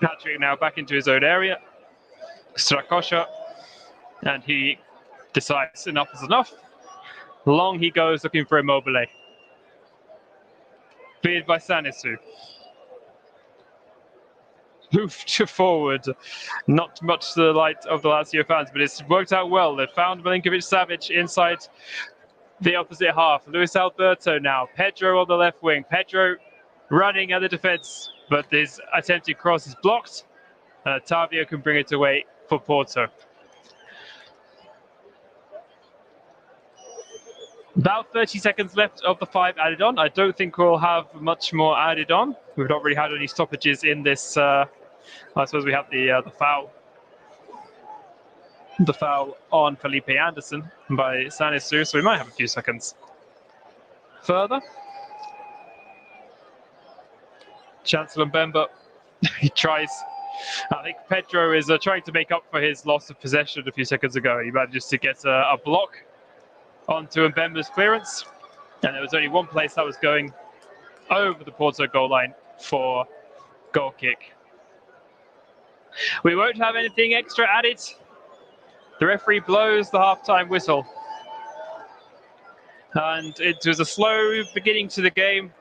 Patrick now back into his own area. Strakosha. And he decides enough is enough. Long he goes looking for Immobile. Cleared by Sanisu. Moved forward. Not much to the light of the Lazio fans, but it's worked out well. They've found Milinkovic-Savic inside the opposite half. Luis Alberto now. Pedro on the left wing. Pedro running at the defence, but his attempted cross is blocked. Tavio can bring it away for Porto. About 30 seconds left of the 5 added on. I don't think we'll have much more added on. We've not really had any stoppages in this. I suppose we have the foul. The foul on Felipe Anderson by Sanisu, so we might have a few seconds further. Chancellor Mbemba, he tries. I think Pedro is trying to make up for his loss of possession a few seconds ago. He manages to get a block onto Mbemba's clearance, and there was only one place that was going over the Porto goal line for goal kick. We won't have anything extra added. The referee blows the half-time whistle. And it was a slow beginning to the game,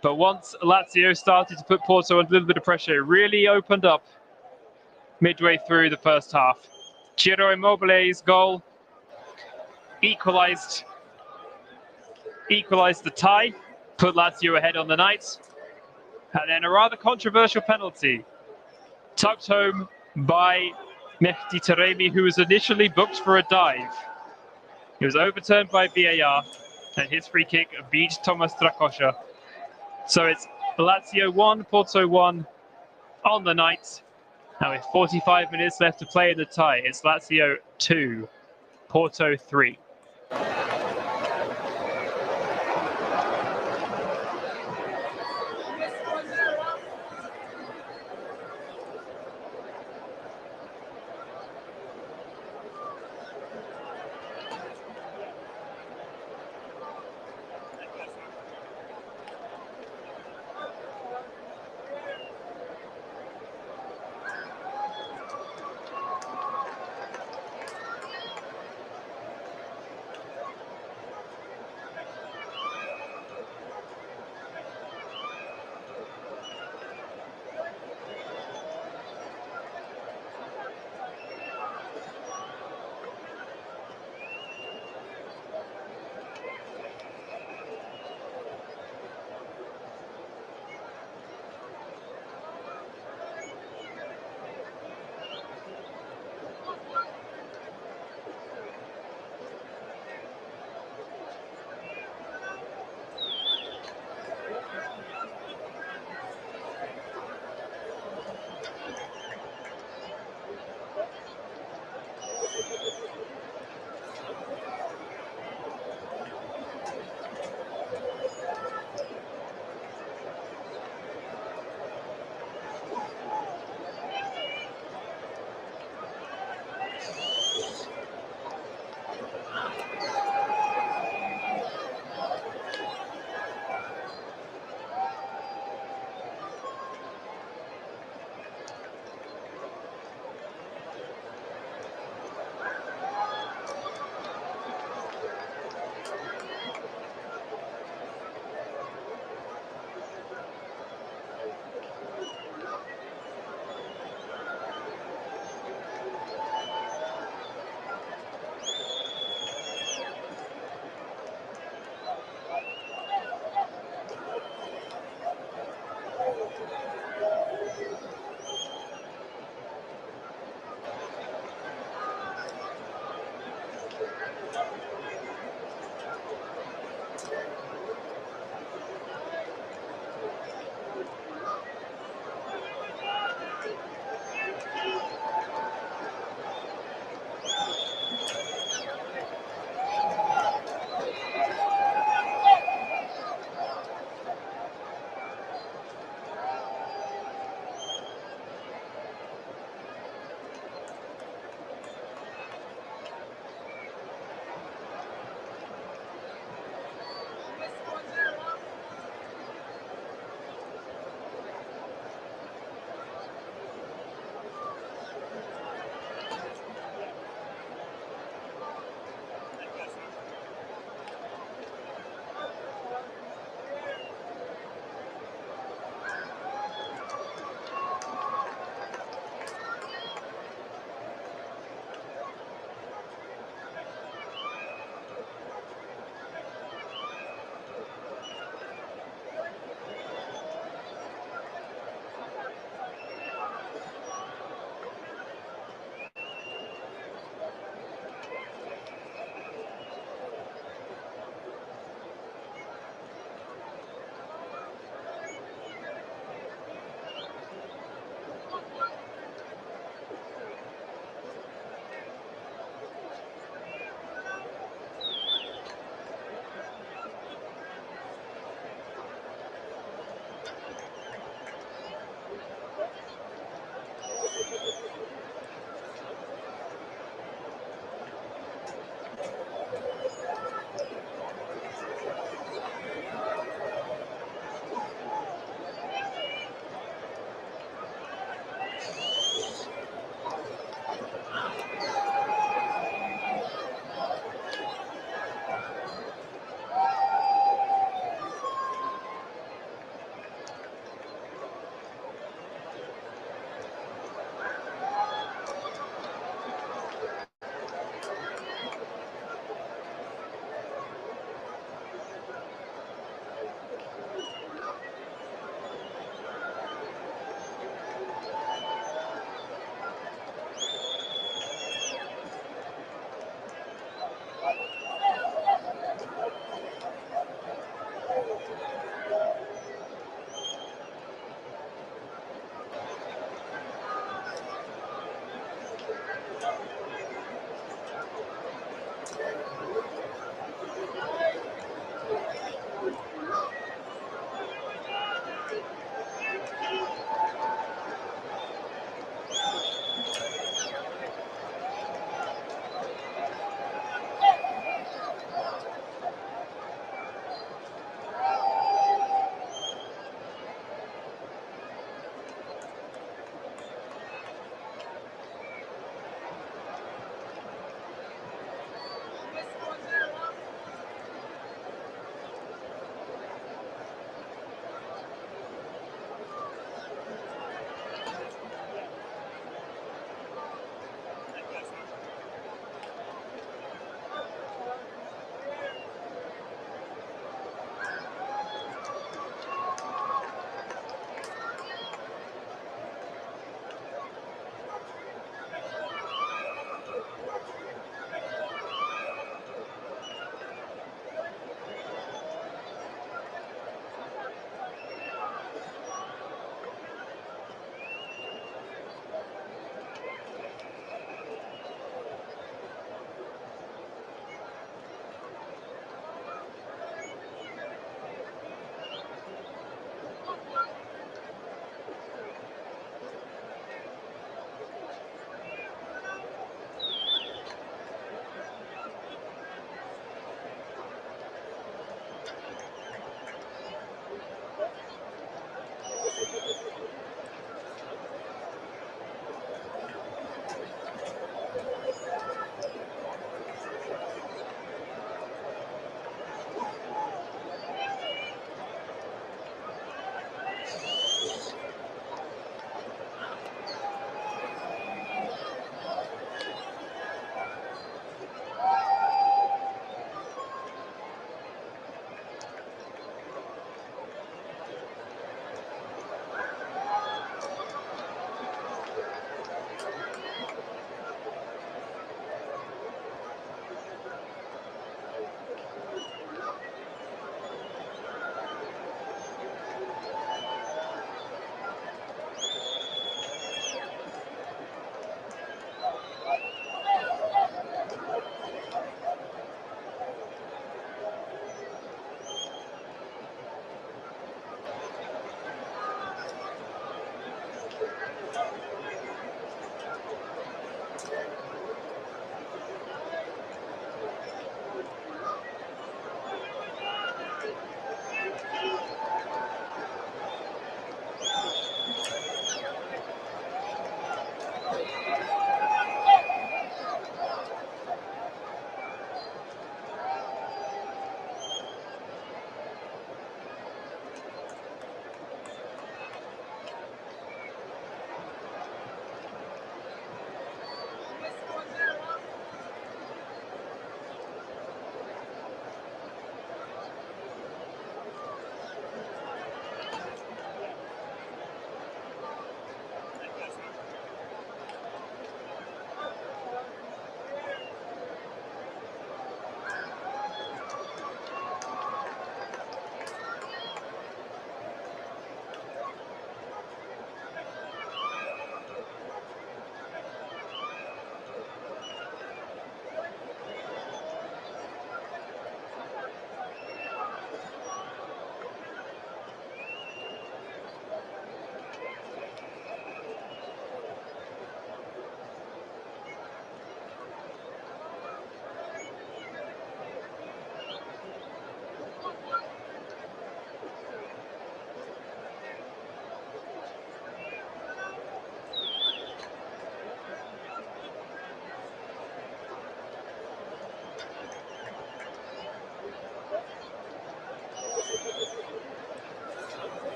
but once Lazio started to put Porto under a little bit of pressure, it really opened up midway through the first half. Ciro Immobile's goal equalised the tie, put Lazio ahead on the night, and then a rather controversial penalty tucked home by Mehdi Taremi, who was initially booked for a dive. He was overturned by VAR, and his free kick beat Thomas Strakosha. So it's Lazio 1, Porto 1 on the night. Now with 45 minutes left to play in the tie, it's Lazio 2, Porto 3.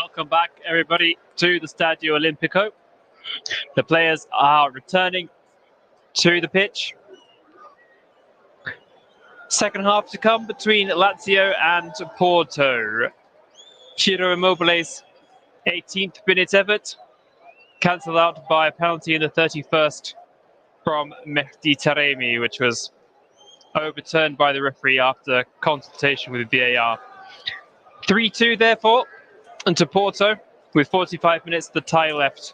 Welcome back, everybody, to the Stadio Olimpico. The players are returning to the pitch. Second half to come between Lazio and Porto. Ciro Immobile's 18th minute effort, cancelled out by a penalty in the 31st from Mehdi Taremi, which was overturned by the referee after consultation with VAR. 3-2, therefore, and to Porto, with 45 minutes the tie left.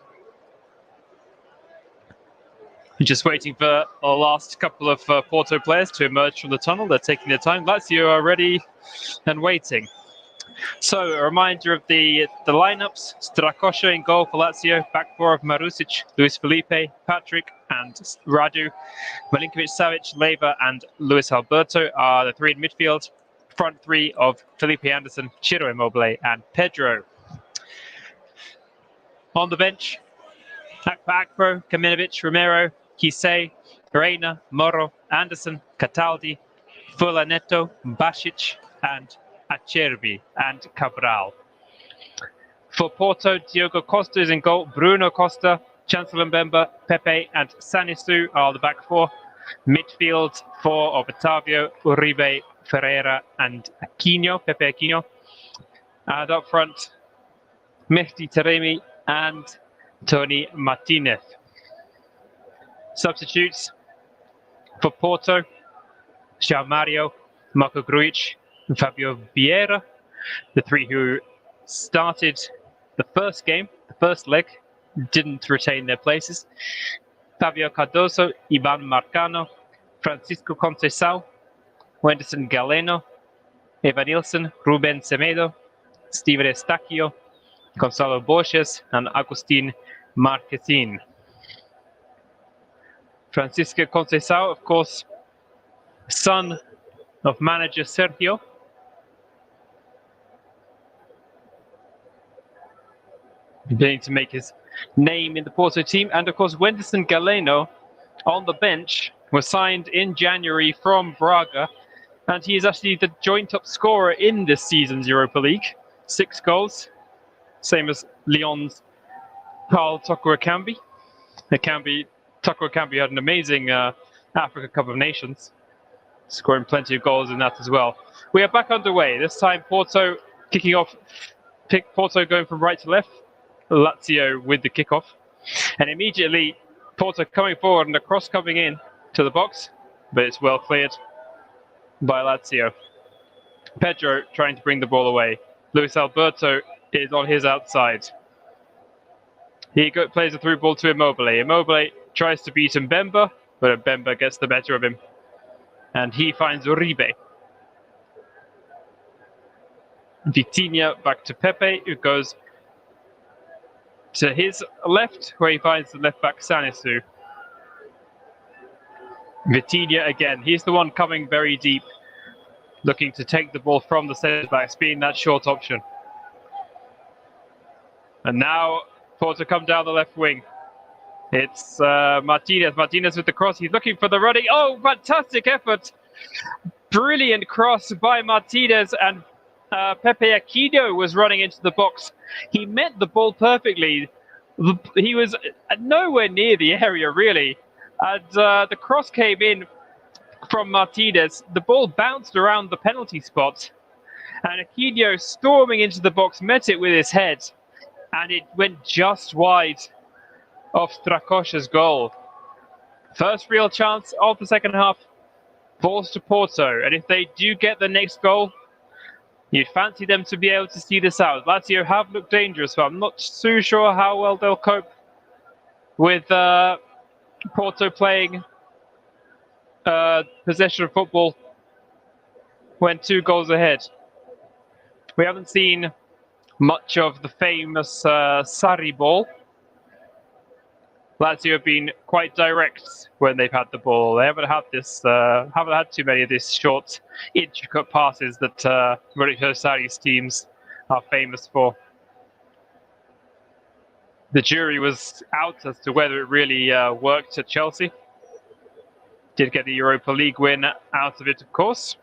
Just waiting for the last couple of Porto players to emerge from the tunnel. They're taking their time. Lazio are ready and waiting. So, a reminder of the lineups. Strakosha in goal for Lazio. Back four of Marusic, Luis Felipe, Patrick and Radu. Milinkovic, Savic, Leiva and Luis Alberto are the three in midfield. Front three of Felipe Anderson, Ciro Immobile and Pedro. On the bench, Akpro, Kaminovic, Romero, Kisei, Reina, Moro, Anderson, Cataldi, Fulaneto, Basic, and Acerbi and Cabral. For Porto, Diogo Costa is in goal. Bruno Costa, Chancellor Mbemba, Pepe, and Sanisu are the back four. Midfield four of Otavio, Uribe, Ferreira, and Aquino, Pepe Aquino. And up front, Mehdi Taremi and Tony Martinez. Substitutes for Porto, João Mario, Marco Grujic, and Fabio Vieira, the three who started the first game, the first leg, didn't retain their places. Fabio Cardoso, Ivan Marcano, Francisco Conceição, Wenderson Galeno, Eva Nilsson, Ruben Semedo, Steven Estacchio, Gonzalo Borges, and Agustin Marquezin. Francisco Conceição, of course, son of manager Sergio. Beginning to make his name in the Porto team. And of course, Wenderson Galeno on the bench was signed in January from Braga. And he is actually the joint top scorer in this season's Europa League. 6 goals, same as Lyon's Carl Toko Ekambi. Toko Ekambi had an amazing Africa Cup of Nations, scoring plenty of goals in that as well. We are back underway. This time Porto kicking off. Porto going from right to left. Lazio with the kickoff. And immediately Porto coming forward and a cross coming in to the box, but it's well cleared by Lazio. Pedro trying to bring the ball away. Luis Alberto is on his outside. He plays a through ball to Immobile. Immobile tries to beat Mbemba, but Mbemba gets the better of him. And he finds Uribe. Vitinha back to Pepe, who goes to his left, where he finds the left back Sanisu. Vitinha again. He's the one coming very deep, looking to take the ball from the centre backs, being that short option. And now Porto come down the left wing. It's Martinez. Martinez with the cross. He's looking for the running. Oh, fantastic effort. Brilliant cross by Martinez, and Pepe Aquino was running into the box. He met the ball perfectly. He was nowhere near the area, really. And the cross came in from Martinez. The ball bounced around the penalty spot. And Aquino, storming into the box, met it with his head. And it went just wide of Strakosha's goal. First real chance of the second half falls to Porto. And if they do get the next goal, you'd fancy them to be able to see this out. Lazio have looked dangerous, but I'm not too sure how well they'll cope with Porto playing possession of football when 2 goals ahead. We haven't seen much of the famous Sarri ball. Lazio have been quite direct when they've had the ball. They haven't had too many of these short, intricate passes that Maurizio Sarri's teams are famous for. The jury was out as to whether it really worked at Chelsea. Did get the Europa League win out of it, of course.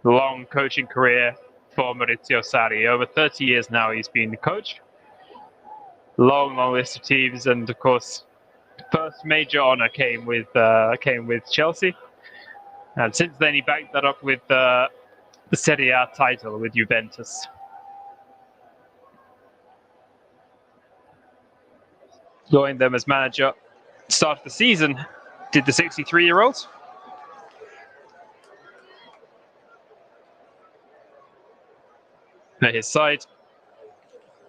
Long coaching career for Maurizio Sarri. Over 30 years now he's been the coach. Long list of teams, and of course, first major honor came with Chelsea, and since then he backed that up with the Serie A title with Juventus. Joined them as manager start of the season, did the 63-year-old. His side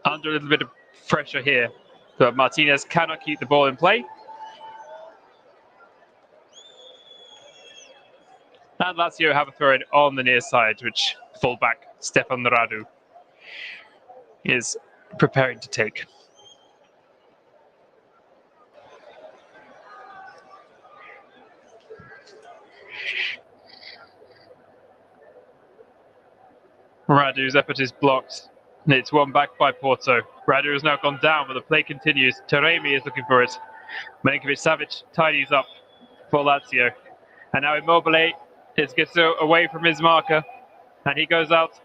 under a little bit of pressure here, but Martinez cannot keep the ball in play. And Lazio have a throw in on the near side, which fullback Stefan Radu is preparing to take. Radu's effort is blocked. It's won back by Porto. Radu has now gone down, but the play continues. Taremi is looking for it. Milinkovic-Savic tidies up for Lazio. And now Immobile gets away from his marker. And he goes out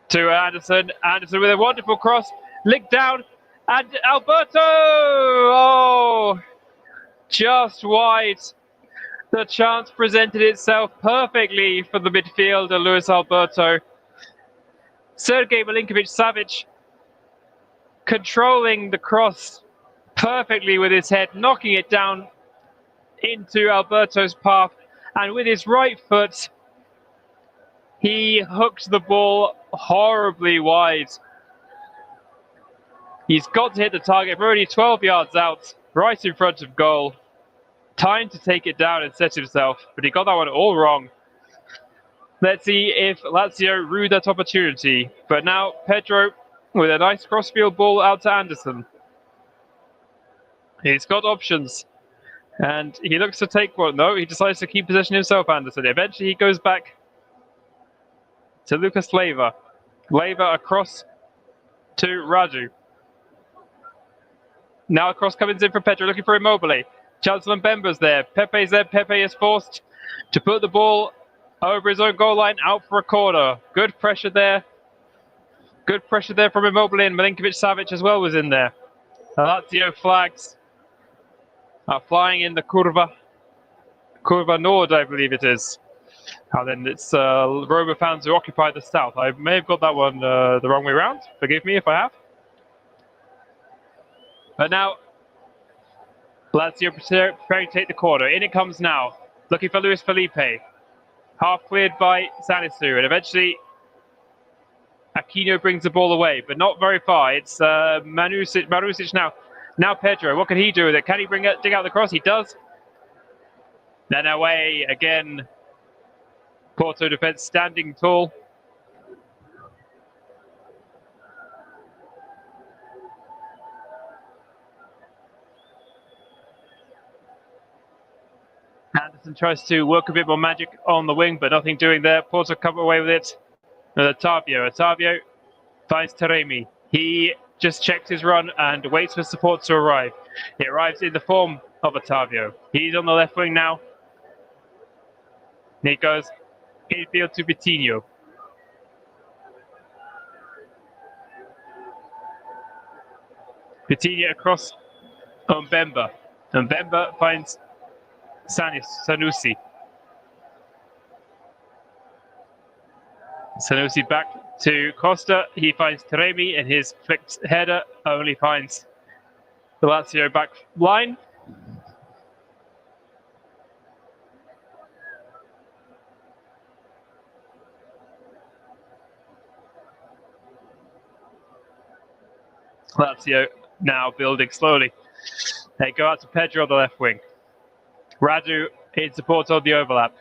to Anderson. Anderson with a wonderful cross. Licked down. And Alberto! Oh! Just wide. The chance presented itself perfectly for the midfielder, Luis Alberto. Sergej Milinkovic-Savic controlling the cross perfectly with his head, knocking it down into Alberto's path. And with his right foot, he hooked the ball horribly wide. He's got to hit the target. We're already 12 yards out, right in front of goal. Time to take it down and set himself, but he got that one all wrong. Let's see if Lazio rue that opportunity. But now Pedro with a nice crossfield ball out to Anderson. He's got options. And he looks to take one. No, he decides to keep possession himself, Anderson. Eventually he goes back to Lucas Leiva. Leiva across to Radu. Now a cross comes in for Pedro, looking for Immobile. Chancellor Mbemba's there. Pepe's there. Pepe is forced to put the ball over his own goal line, out for a corner. Good pressure there. Good pressure there from Immobile, and Milinkovic-Savic as well was in there. The Lazio flags are flying in the Curva Nord, I believe it is. And then it's Roma fans who occupy the south. I may have got that one the wrong way around. Forgive me if I have. But now, Lazio preparing to take the corner. In it comes now. Looking for Luis Felipe. Half cleared by Sanisu, and eventually Aquino brings the ball away, but not very far. It's Marusic now. Now Pedro, what can he do with it? Can he dig out the cross? He does. Then away again. Porto defense standing tall. Anderson tries to work a bit more magic on the wing, but nothing doing there. Porto come away with it. Otavio finds Taremi. He just checks his run and waits for support to arrive. He arrives in the form of Otavio. He's on the left wing now. And he goes infield to Vitinho. Vitinho across on Mbemba. And Mbemba finds Sanusi. Sanusi back to Costa. He finds Taremi, and his flicked header only finds the Lazio back line. Lazio now building slowly. They go out to Pedro on the left wing. Radu in support of the overlap.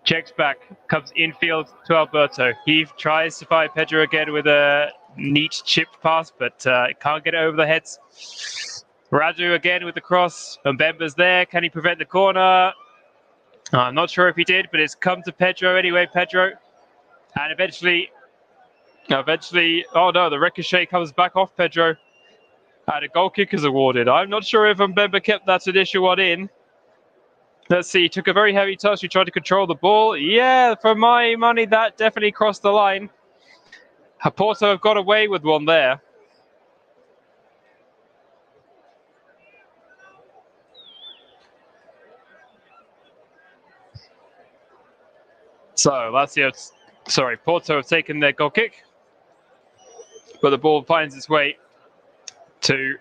Checks back, comes infield to Alberto. He tries to find Pedro again with a neat chip pass, but can't get it over the heads. Radu again with the cross. Mbemba's there. Can he prevent the corner? I'm not sure if he did, but it's come to Pedro anyway. Pedro. And eventually, oh no, the ricochet comes back off Pedro. And a goal kick is awarded. I'm not sure if Mbemba kept that initial one in. Let's see, he took a very heavy touch. He tried to control the ball. Yeah, for my money, that definitely crossed the line. Porto have got away with one there. So Porto have taken their goal kick, but the ball finds its way to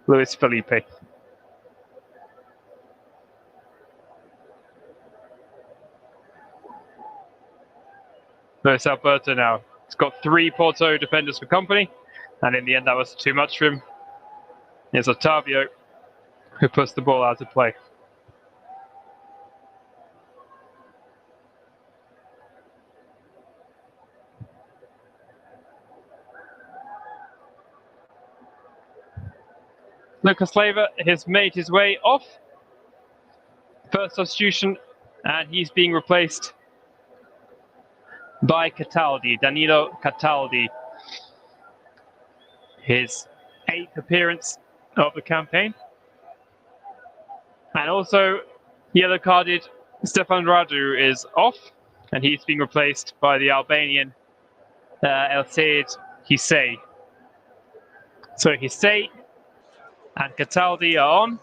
Luis Felipe. Luis Alberto now. He's got 3 Porto defenders for company, and in the end that was too much for him. It's Otavio who puts the ball out of play. Lucas Leiva has made his way off. First substitution, and he's being replaced by Cataldi, Danilo Cataldi. His 8th appearance of the campaign. And also, yellow-carded Stefan Radu is off, and he's being replaced by the Albanian El Said Hissei. So Hissei and Cataldi are on.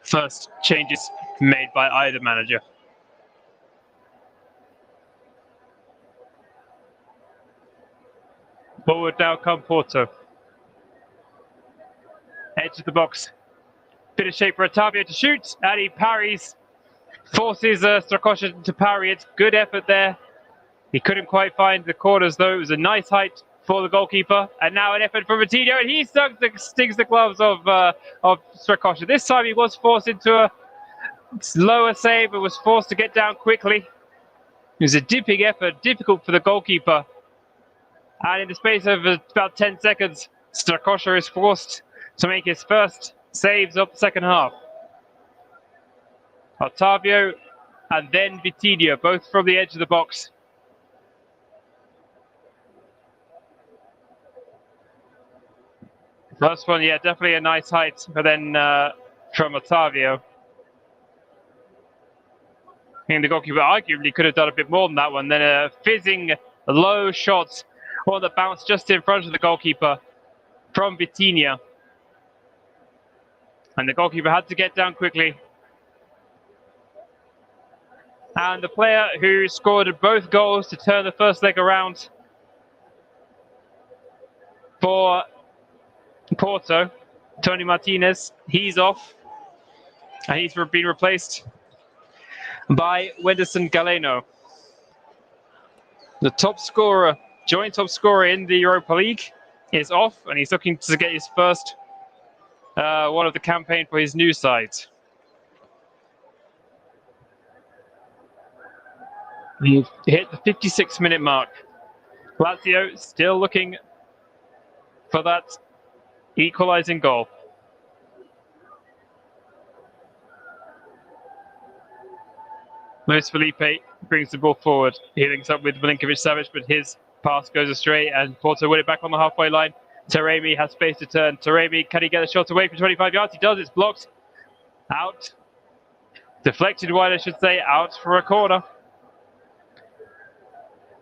First changes made by either manager. Forward now come Porto. Edge of the box. Bit of shape for Otavio to shoot, and he parries. Forces Strakosha to parry it. Good effort there. He couldn't quite find the corners though. It was a nice height for the goalkeeper. And now an effort from Vitinho, and he stings the gloves of Strakosha. This time he was forced into a lower save, but was forced to get down quickly. It was a dipping effort, difficult for the goalkeeper. And in the space of about 10 seconds, Strakosha is forced to make his first saves of the second half. Otavio and then Vitinho, both from the edge of the box. First one, yeah, definitely a nice height, but then from Otavio. And the goalkeeper arguably could have done a bit more than that one. Then a fizzing low shot on the bounce just in front of the goalkeeper from Vitinho. And the goalkeeper had to get down quickly. And the player who scored both goals to turn the first leg around for Porto, Tony Martinez, he's off. And he's been replaced by Wenderson Galeno. The top scorer, joint top scorer in the Europa League, is off, and he's looking to get his first one of the campaign for his new side. We've hit the 56-minute mark. Lazio still looking for that equalising goal. Luis Felipe brings the ball forward. He links up with Milinkovic-Savic, but his pass goes astray, and Porto win it back on the halfway line. Taremi has space to turn. Taremi, can he get a shot away from 25 yards? He does. It's blocked. Out. Deflected wide, I should say. Out for a corner.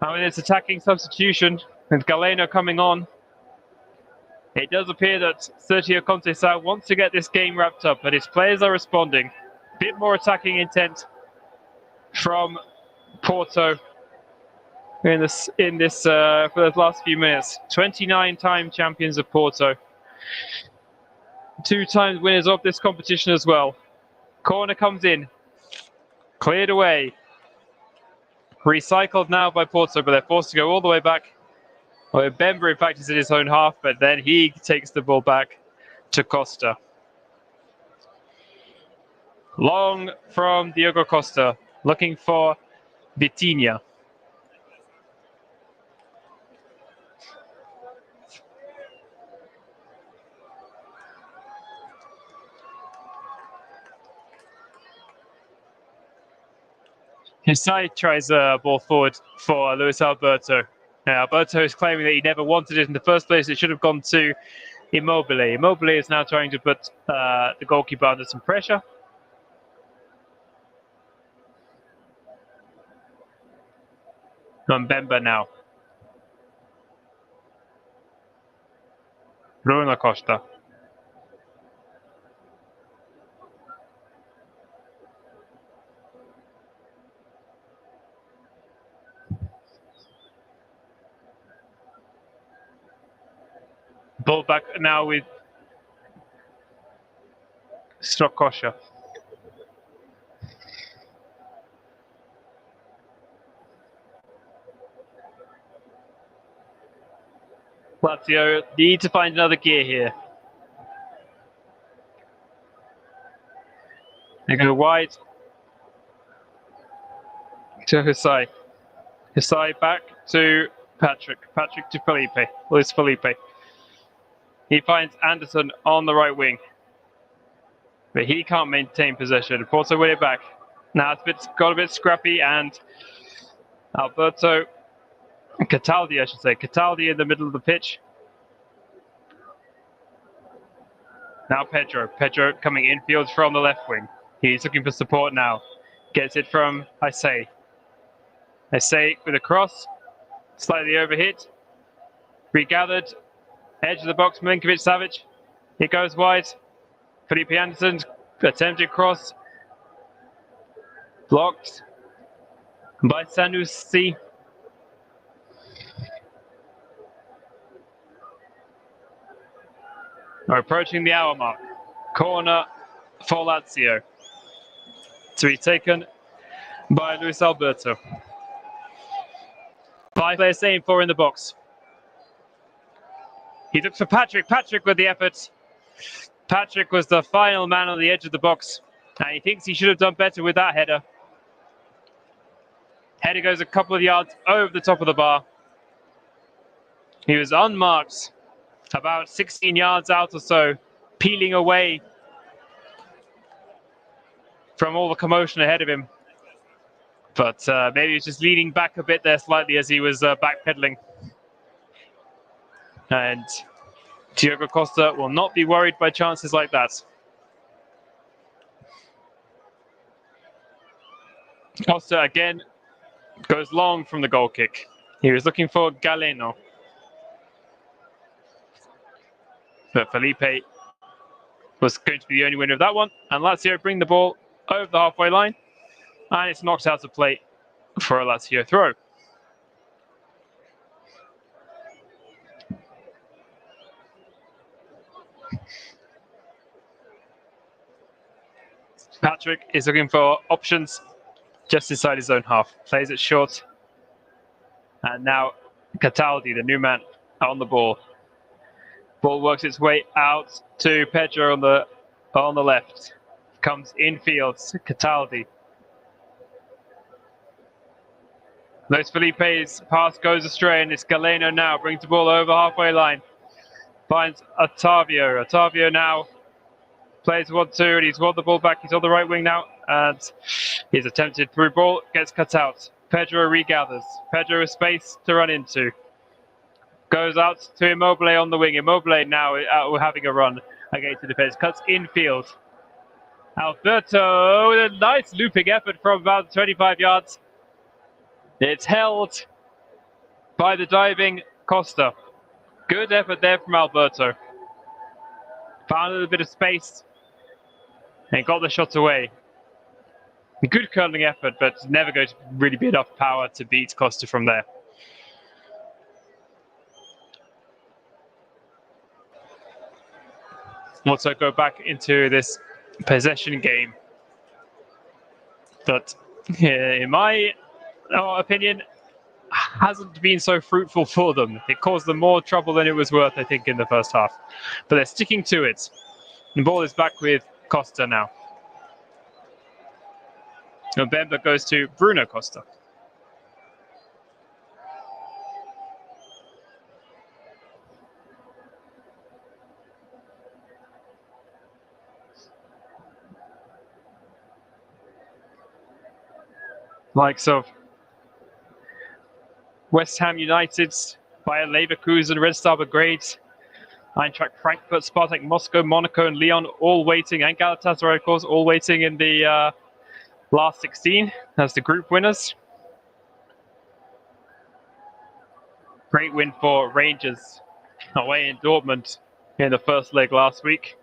And with its attacking substitution, with Galeno coming on, it does appear that Sergio Conceição wants to get this game wrapped up, but his players are responding. A bit more attacking intent from Porto in this for the last few minutes. 29-time champions of Porto. 2 times winners of this competition as well. Corner comes in. Cleared away. Recycled now by Porto, but they're forced to go all the way back. Well, Bemba, in fact, is in his own half, but then he takes the ball back to Costa. Long from Diogo Costa, looking for Vitinho. His side tries a ball forward for Luis Alberto. Now, Alberto is claiming that he never wanted it in the first place. It should have gone to Immobile. Immobile is now trying to put the goalkeeper under some pressure. Mbemba now. Bruno Costa. Ball back now with Stokosha. Lazio need to find another gear here. They go wide to Husai. Husai back to Patrick. Patrick to Felipe. Luis Felipe. He finds Anderson on the right wing. But he can't maintain possession. Porto win it back. Now it's got a bit scrappy, and Alberto Cataldi, I should say. Cataldi in the middle of the pitch. Now Pedro. Pedro coming infield from the left wing. He's looking for support now. Gets it from Isay. Isay with a cross. Slightly overhit. Regathered. Edge of the box, Milinkovic-Savic. It goes wide. Felipe Anderson, attempted cross. Blocked by Sanusi. We're approaching the hour mark. Corner for Lazio. To be taken by Luis Alberto. 5 players staying 4 in the box. He looks for Patrick. Patrick with the effort. Patrick was the final man on the edge of the box. And he thinks he should have done better with that header. Header goes a couple of yards over the top of the bar. He was unmarked, about 16 yards out or so, peeling away from all the commotion ahead of him. But maybe he was just leaning back a bit there slightly as he was backpedaling. And Diogo Costa will not be worried by chances like that. Costa again goes long from the goal kick. He was looking for Galeno. But Felipe was going to be the only winner of that one. And Lazio bring the ball over the halfway line. And it's knocked out of play for a Lazio throw. Patrick is looking for options just inside his own half. Plays it short. And now Cataldi, the new man, on the ball. Ball works its way out to Pedro on the left. Comes infield, Cataldi. Luis Felipe's pass goes astray, and it's Galeno now. Brings the ball over halfway line. Finds Otavio. Otavio now plays 1-2, and he's won the ball back. He's on the right wing now, and he's attempted through ball. Gets cut out. Pedro regathers. Pedro has space to run into. Goes out to Immobile on the wing. Immobile now having a run against the defense. Cuts infield. Alberto with a nice looping effort from about 25 yards. It's held by the diving Costa. Good effort there from Alberto. Found a little bit of space and got the shot away. Good curling effort, but never going to really be enough power to beat Costa from there. Also go back into this possession game. But in my opinion, hasn't been so fruitful for them. It caused them more trouble than it was worth, I think, in the first half. But they're sticking to it. The ball is back with Costa now. Mbemba goes to Bruno Costa. likes of West Ham United, Bayer Leverkusen, Red Star Belgrade, Eintracht Frankfurt, Spartak Moscow, Monaco and Lyon all waiting, and Galatasaray, of course, all waiting in the last 16 as the group winners. Great win for Rangers away in Dortmund in the first leg last week.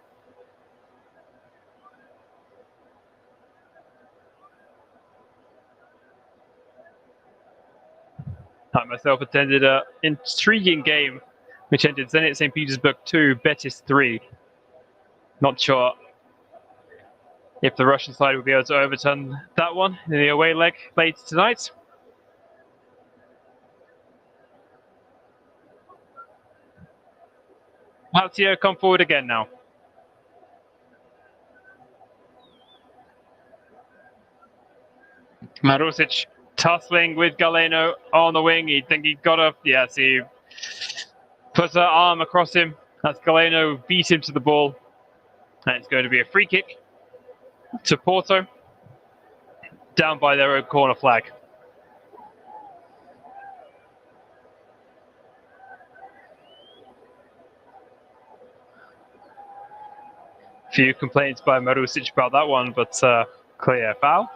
I myself attended an intriguing game which ended Zenit St. Petersburg 2, Betis 3. Not sure if the Russian side will be able to overturn that one in the away leg later tonight. Lazio come forward again now. Marusic tussling with Galeno on the wing. He'd think he'd got a... Yes, he puts her arm across him as Galeno beat him to the ball. And it's going to be a free kick to Porto, down by their own corner flag. Few complaints by Marusic about that one, but clear foul.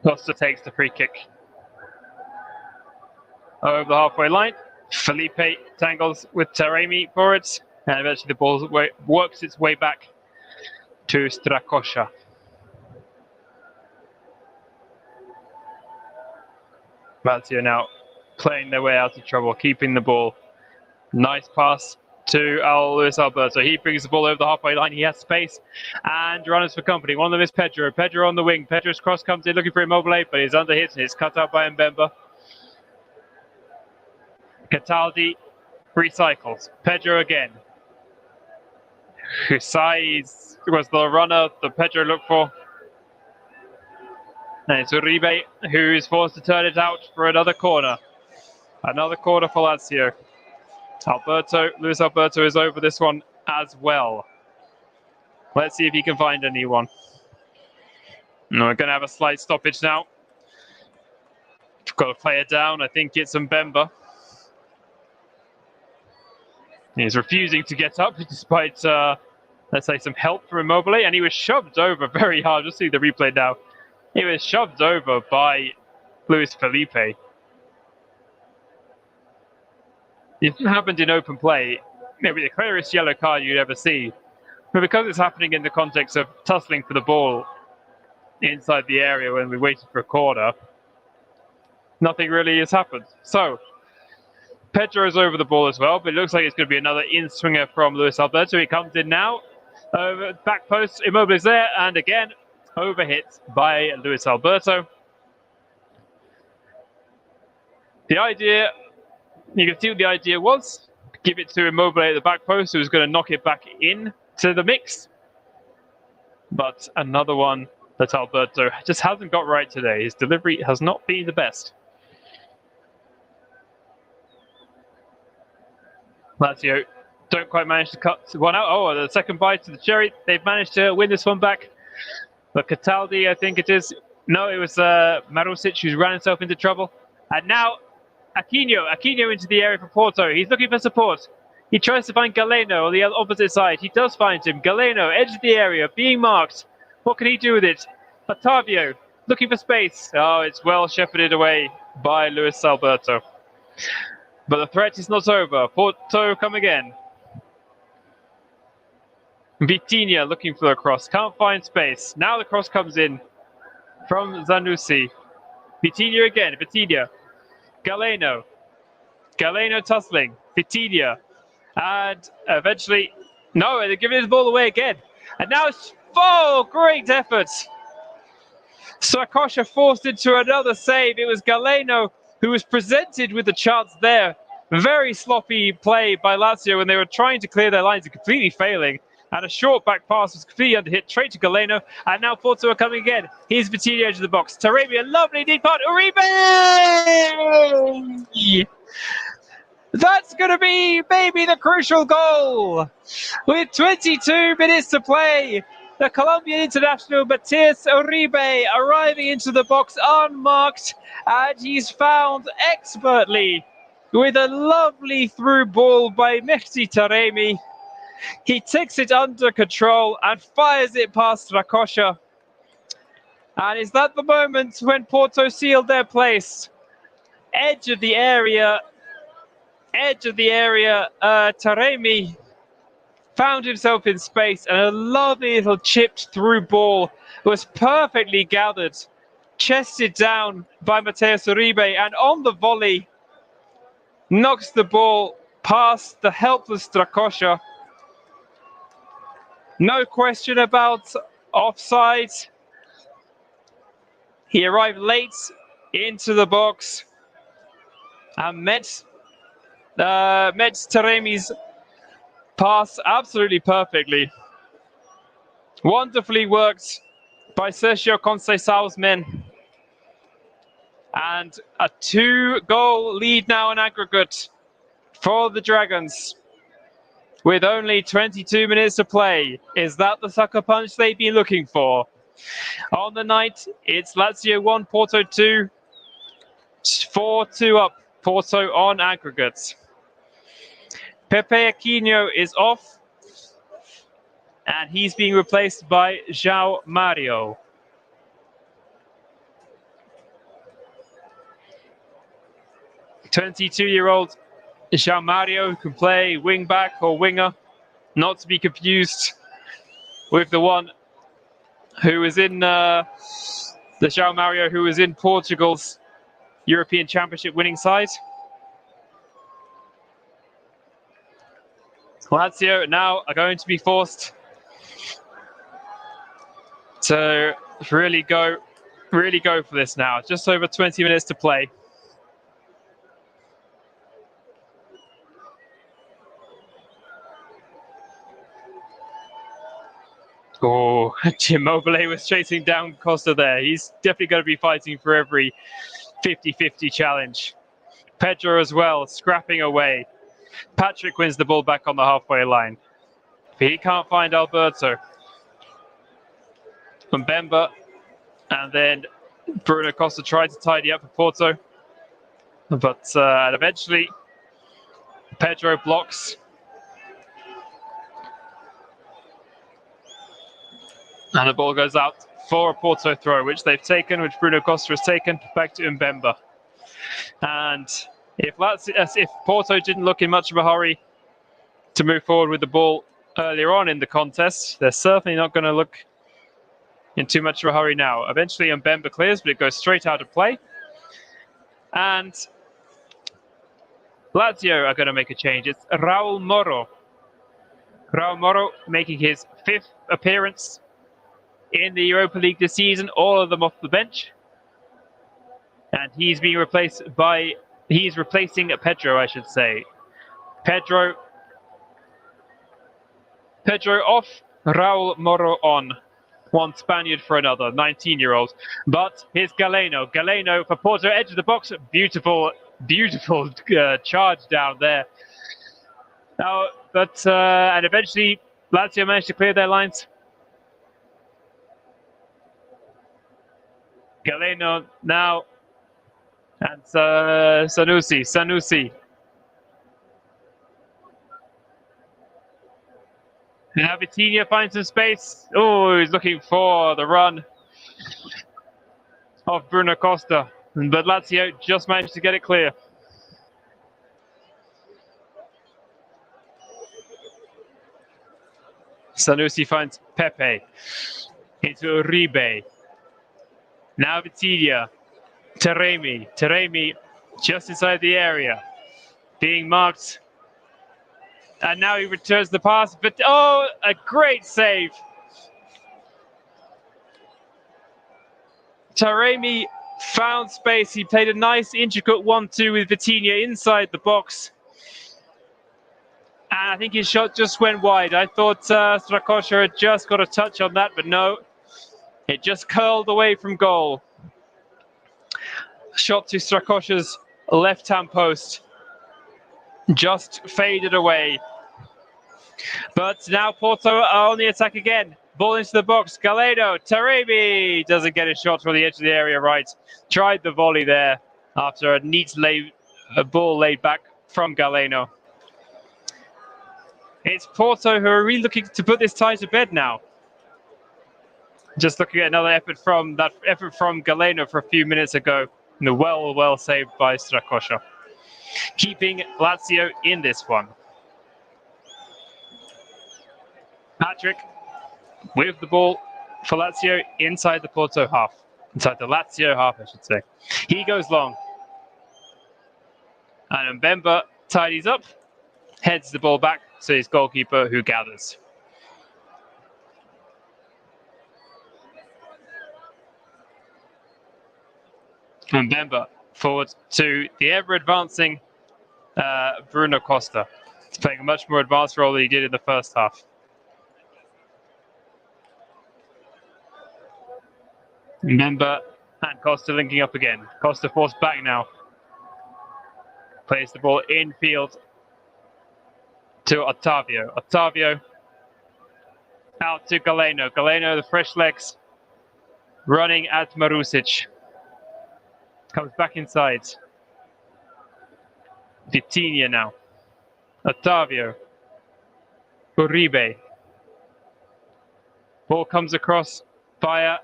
Costa takes the free kick over the halfway line. Felipe tangles with Taremi for it, and eventually the ball works its way back to Strakosha. Lazio now playing their way out of trouble, keeping the ball. Nice pass to Luis Alberto. He brings the ball over the halfway line. He has space and runners for company. One of them is Pedro. Pedro on the wing. Pedro's cross comes in looking for Immobile, but he's under hit and it's cut out by Mbemba. Cataldi recycles. Pedro again. Husai was the runner that Pedro looked for. And it's Uribe who is forced to turn it out for another corner. Another corner for Lazio. Luis Alberto is over this one as well. Let's see if he can find anyone. No, we're going to have a slight stoppage now. Got to play it down. I think it's Mbemba. He's refusing to get up despite, let's say, some help from Immobile. And he was shoved over very hard. Just see the replay now. He was shoved over by Luis Felipe. If it happened in open play, maybe the clearest yellow card you'd ever see. But because it's happening in the context of tussling for the ball inside the area when we waited for a corner, nothing really has happened. So, Pedro is over the ball as well, but it looks like it's going to be another in-swinger from Luis Alberto. He comes in now, over back post, Immobile is there, and again, overhit by Luis Alberto. The idea, you can see what the idea was. Give it to Immobile at the back post, who was going to knock it back in to the mix. But another one that Alberto just hasn't got right today. His delivery has not been the best. Lazio don't quite manage to cut one out. Oh, the second bite to the cherry. They've managed to win this one back. But Cataldi, I think it is. No, it was Marusic who's ran himself into trouble. And now Aquino into the area for Porto. He's looking for support. He tries to find Galeno on the opposite side. He does find him. Galeno, edge of the area, being marked. What can he do with it? Otavio, looking for space. Oh, it's well shepherded away by Luis Alberto. But the threat is not over. Porto come again. Vitinha looking for the cross. Can't find space. Now the cross comes in from Zanussi. Vitinha again. Vitinha. Galeno. Galeno tussling. Vitinha. And eventually... No, they're giving the ball away again. And now it's... Oh, great effort. Strakosha forced into another save. It was Galeno who was presented with the chance there. Very sloppy play by Lazio when they were trying to clear their lines and completely failing. And a short back pass was completely underhit, straight to Galeno. And now Porto are coming again. Here's Vitinha edge of the box. Taremi, a lovely deep part. Uribe! That's going to be maybe the crucial goal. With 22 minutes to play, the Colombian international Matias Uribe arriving into the box unmarked, and he's found expertly with a lovely through ball by Mehdi Taremi. He takes it under control and fires it past Rakosha. And is that the moment when Porto sealed their place? Edge of the area, Taremi found himself in space, and a lovely little chipped through ball was perfectly gathered, chested down by Mateus Uribe, and on the volley knocks the ball past the helpless Strakosha. No question about offside. He arrived late into the box and met Taremi's pass absolutely perfectly. Wonderfully worked by Sergio Conceição's men. And a 2-goal lead now in aggregate for the Dragons, with only 22 minutes to play. Is that the sucker punch they've been looking for? On the night, it's Lazio 1, Porto 2, 4-2 up, Porto on aggregates. Pepe Aquino is off, and he's being replaced by João Mario. "22-year-old João Mario can play wing back or winger, not to be confused with the one who was in the João Mario who was in Portugal's European Championship winning side. Lazio now are going to be forced to really go for this now. Just over 20 minutes to play. Oh, Jim Mobley was chasing down Costa there. He's definitely going to be fighting for every 50-50 challenge. Pedro as well, scrapping away. Patrick wins the ball back on the halfway line. But he can't find Alberto. Mbemba, and then Bruno Costa tried to tidy up for Porto. But eventually, Pedro blocks. And the ball goes out for a Porto throw, which they've taken, which Bruno Costa has taken, back to Mbemba. And if Porto didn't look in much of a hurry to move forward with the ball earlier on in the contest, they're certainly not going to look in too much of a hurry now. Eventually Mbemba clears, but it goes straight out of play. And Lazio are going to make a change. It's Raul Moro. Raul Moro making his 5th appearance in the Europa League this season, all of them off the bench. And he's replacing Pedro, I should say. Pedro off, Raul Moro on. One Spaniard for another, 19-year-old. But here's Galeno. Galeno for Porto, edge of the box. Beautiful charge down there. Now, and eventually Lazio managed to clear their lines. Galeno now, and Sanusi. Now Vitinha finds some space. Oh, he's looking for the run of Bruno Costa. But Lazio just managed to get it clear. Sanusi finds Pepe into Uribe. Now Vitinha. Taremi just inside the area. Being marked. And now he returns the pass. But oh, a great save. Taremi found space. He played a nice intricate 1-2 with Vitinha inside the box. And I think his shot just went wide. I thought Strakosha had just got a touch on that, but no. It just curled away from goal. Shot to Strakosha's left-hand post. Just faded away. But now Porto are on the attack again. Ball into the box. Galeno. Taremi doesn't get a shot from the edge of the area right. Tried the volley there after a neat ball laid back from Galeno. It's Porto who are really looking to put this tie to bed now. Just looking at another effort from Galeno for a few minutes ago. And well saved by Strakosha. Keeping Lazio in this one. Patrick with the ball for Lazio inside the Porto half. Inside the Lazio half, I should say. He goes long. And Mbemba tidies up, heads the ball back to his goalkeeper who gathers. Mbemba forward to the ever-advancing Bruno Costa. He's playing a much more advanced role than he did in the first half. Mbemba and Costa linking up again. Costa forced back now. Plays the ball infield to Ottavio. Ottavio out to Galeno. Galeno, the fresh legs, running at Marusic. Comes back inside. Vitinha now. Ottavio. Uribe. Ball comes across via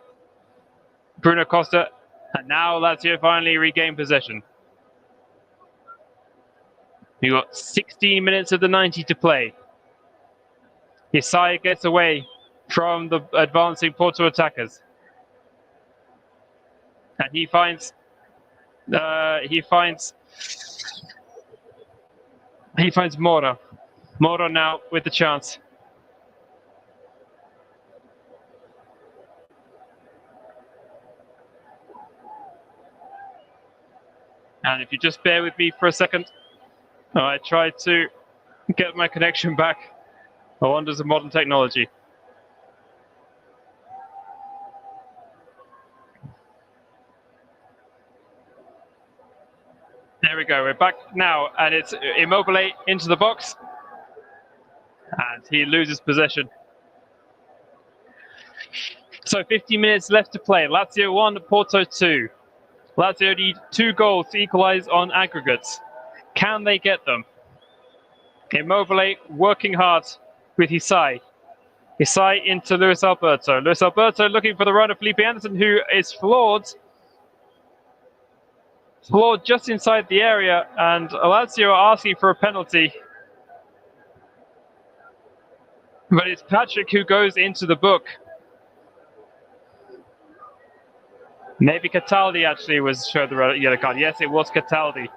Bruno Costa. And now Lazio finally regain possession. We've got 16 minutes of the 90 to play. Isai gets away from the advancing Porto attackers. And he finds Mora. Mora now with the chance. And if you just bear with me for a second, I tried to get my connection back. The wonders of modern technology. There we go, we're back now, and it's Immobile into the box. And he loses possession. So 15 minutes left to play. Lazio 1, Porto 2. Lazio need 2 goals to equalise on aggregates. Can they get them? Immobile working hard with Isai. Isai into Luis Alberto. Luis Alberto looking for the run of Felipe Anderson, who is floored just inside the area, and Lazio are asking for a penalty. But it's Patrick who goes into the book. Maybe Cataldi actually was showed the yellow card. Yes, it was Cataldi.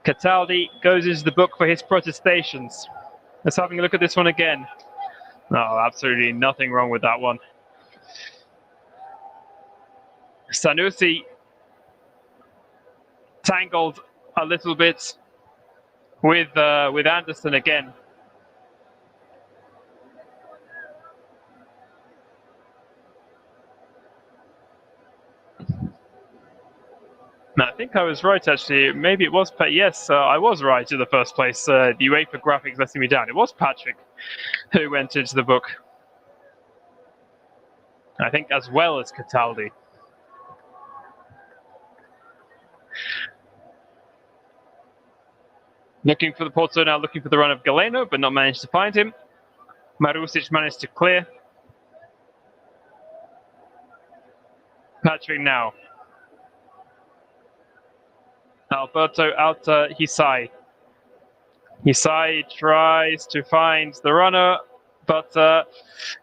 Cataldi goes into the book for his protestations. Let's have a look at this one again. No, absolutely nothing wrong with that one. Sanusi tangled a little bit with Anderson again. No, I think I was right, actually. Maybe it was... Yes, I was right in the first place. The UEFA graphics letting me down. It was Patrick who went into the book. I think as well as Cataldi. Looking for the Porto now, looking for the run of Galeno, but not managed to find him. Marusic managed to clear. Patrick now. Alberto out to Isai. Isai tries to find the runner, but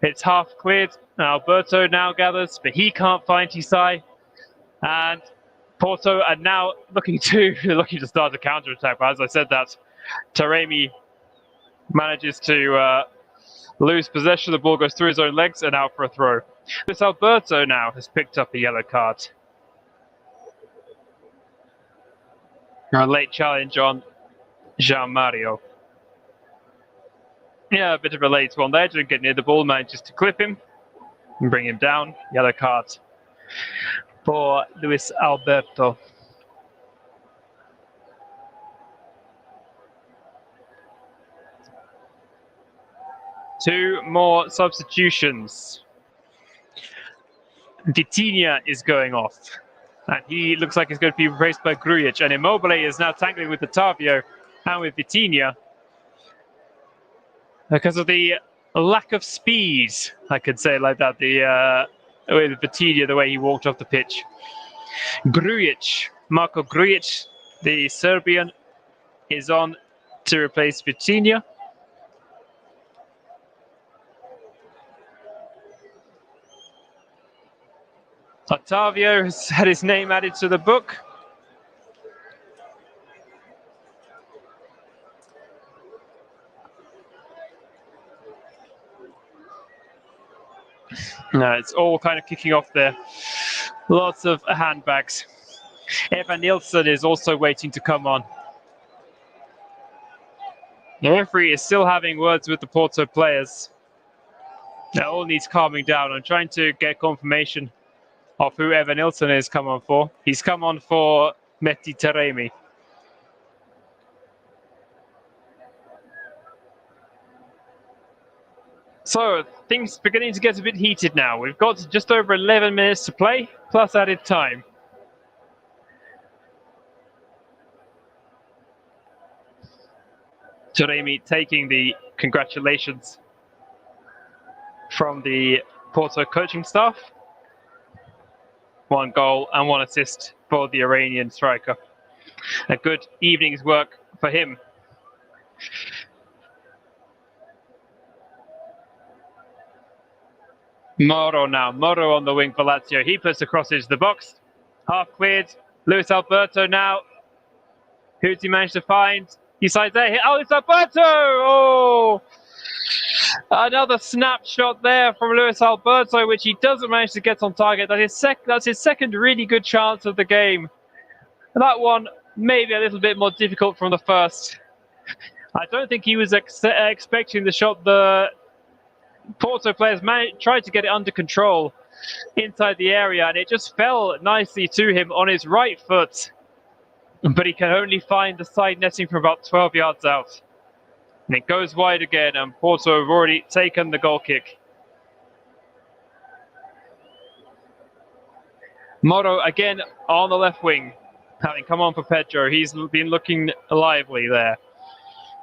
it's half cleared. Alberto now gathers, but he can't find Isai. And Porto are now looking to start a counter-attack. But as I said that, Taremi manages to lose possession. The ball goes through his own legs and out for a throw. This Alberto now has picked up a yellow card. A late challenge on Jean Mario. Yeah, a bit of a late one there. Didn't get near the ball, manages to clip him and bring him down. Yellow card for Luis Alberto. Two more substitutions. Vitinha is going off. And he looks like he's going to be replaced by Grujic. And Immobile is now tangling with Otavio and with Vitinha because of the lack of speed, I could say it like that, with Vitinha, the way he walked off the pitch. Grujic, Marko Grujic, the Serbian, is on to replace Vitinha. Otavio has had his name added to the book. No, it's all kind of kicking off there. Lots of handbags. Evan Nilsson is also waiting to come on. The referee is still having words with the Porto players. That all needs calming down. I'm trying to get confirmation of who Evan Nilsson is come on for. He's come on for Mehdi Taremi. So, things beginning to get a bit heated now. We've got just over 11 minutes to play, plus added time. Taremi taking the congratulations from the Porto coaching staff. 1 goal and 1 assist for the Iranian striker. A good evening's work for him. Moro now. Moro on the wing for Lazio. He puts the crossage to the box. Half cleared. Luis Alberto now. Who's he managed to find? He sides there. Oh, it's Alberto! Oh! Another snapshot there from Luis Alberto, which he doesn't manage to get on target. That's his second really good chance of the game. That one maybe a little bit more difficult from the first. I don't think he was expecting the shot. The Porto players tried to get it under control inside the area, and it just fell nicely to him on his right foot. But he can only find the side netting from about 12 yards out. And it goes wide again, and Porto have already taken the goal kick. Moro again on the left wing, having come on for Pedro. He's been looking lively there.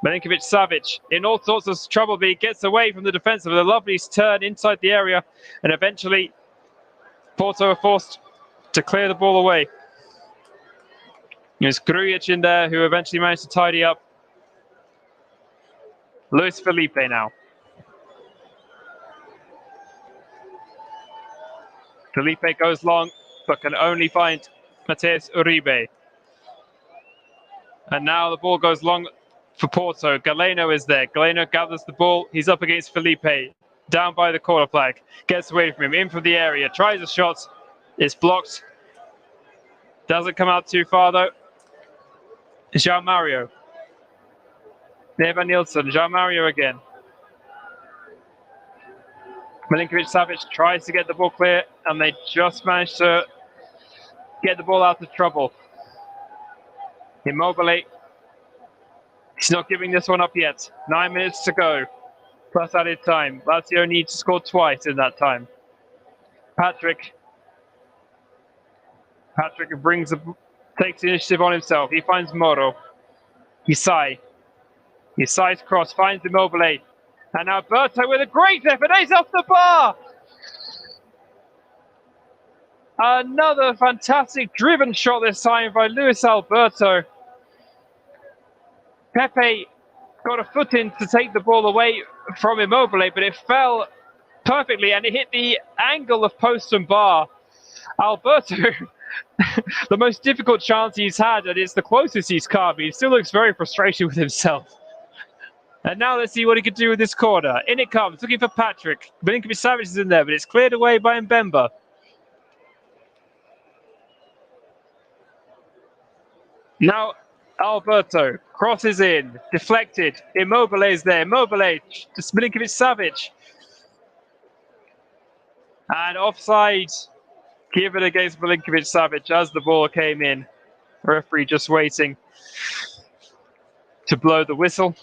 Milinkovic-Savic in all sorts of trouble, but he gets away from the defence with a lovely turn inside the area, and eventually Porto are forced to clear the ball away. There's Grujic in there, who eventually managed to tidy up. Luis Felipe now. Felipe goes long, but can only find Mateus Uribe. And now the ball goes long for Porto. Galeno is there. Galeno gathers the ball. He's up against Felipe. Down by the corner flag. Gets away from him. In from the area. Tries a shot. It's blocked. Doesn't come out too far though. João Mario. Evan Nilsson. João Mario again. Milinkovic-Savic tries to get the ball clear, and they just managed to get the ball out of trouble. Immobile. He's not giving this one up yet. 9 minutes to go, plus added time. Lazio needs to score twice in that time. Patrick takes the initiative on himself. He finds Moro. Isai's cross finds Immobile. And now Alberto with a great effort. He's off the bar. Another fantastic driven shot this time by Luis Alberto. Pepe got a foot in to take the ball away from Immobile, but it fell perfectly and it hit the angle of post and bar. Alberto, the most difficult chance he's had, and it's the closest he's come. He still looks very frustrated with himself. And now let's see what he can do with this corner. In it comes, looking for Patrick. Milinkovic-Savic is in there, but it's cleared away by Mbemba. Now Alberto crosses in, deflected. Immobile is there. Immobile, just Milinkovic-Savic. And offside, given against Milinkovic-Savic as the ball came in. Referee just waiting to blow the whistle.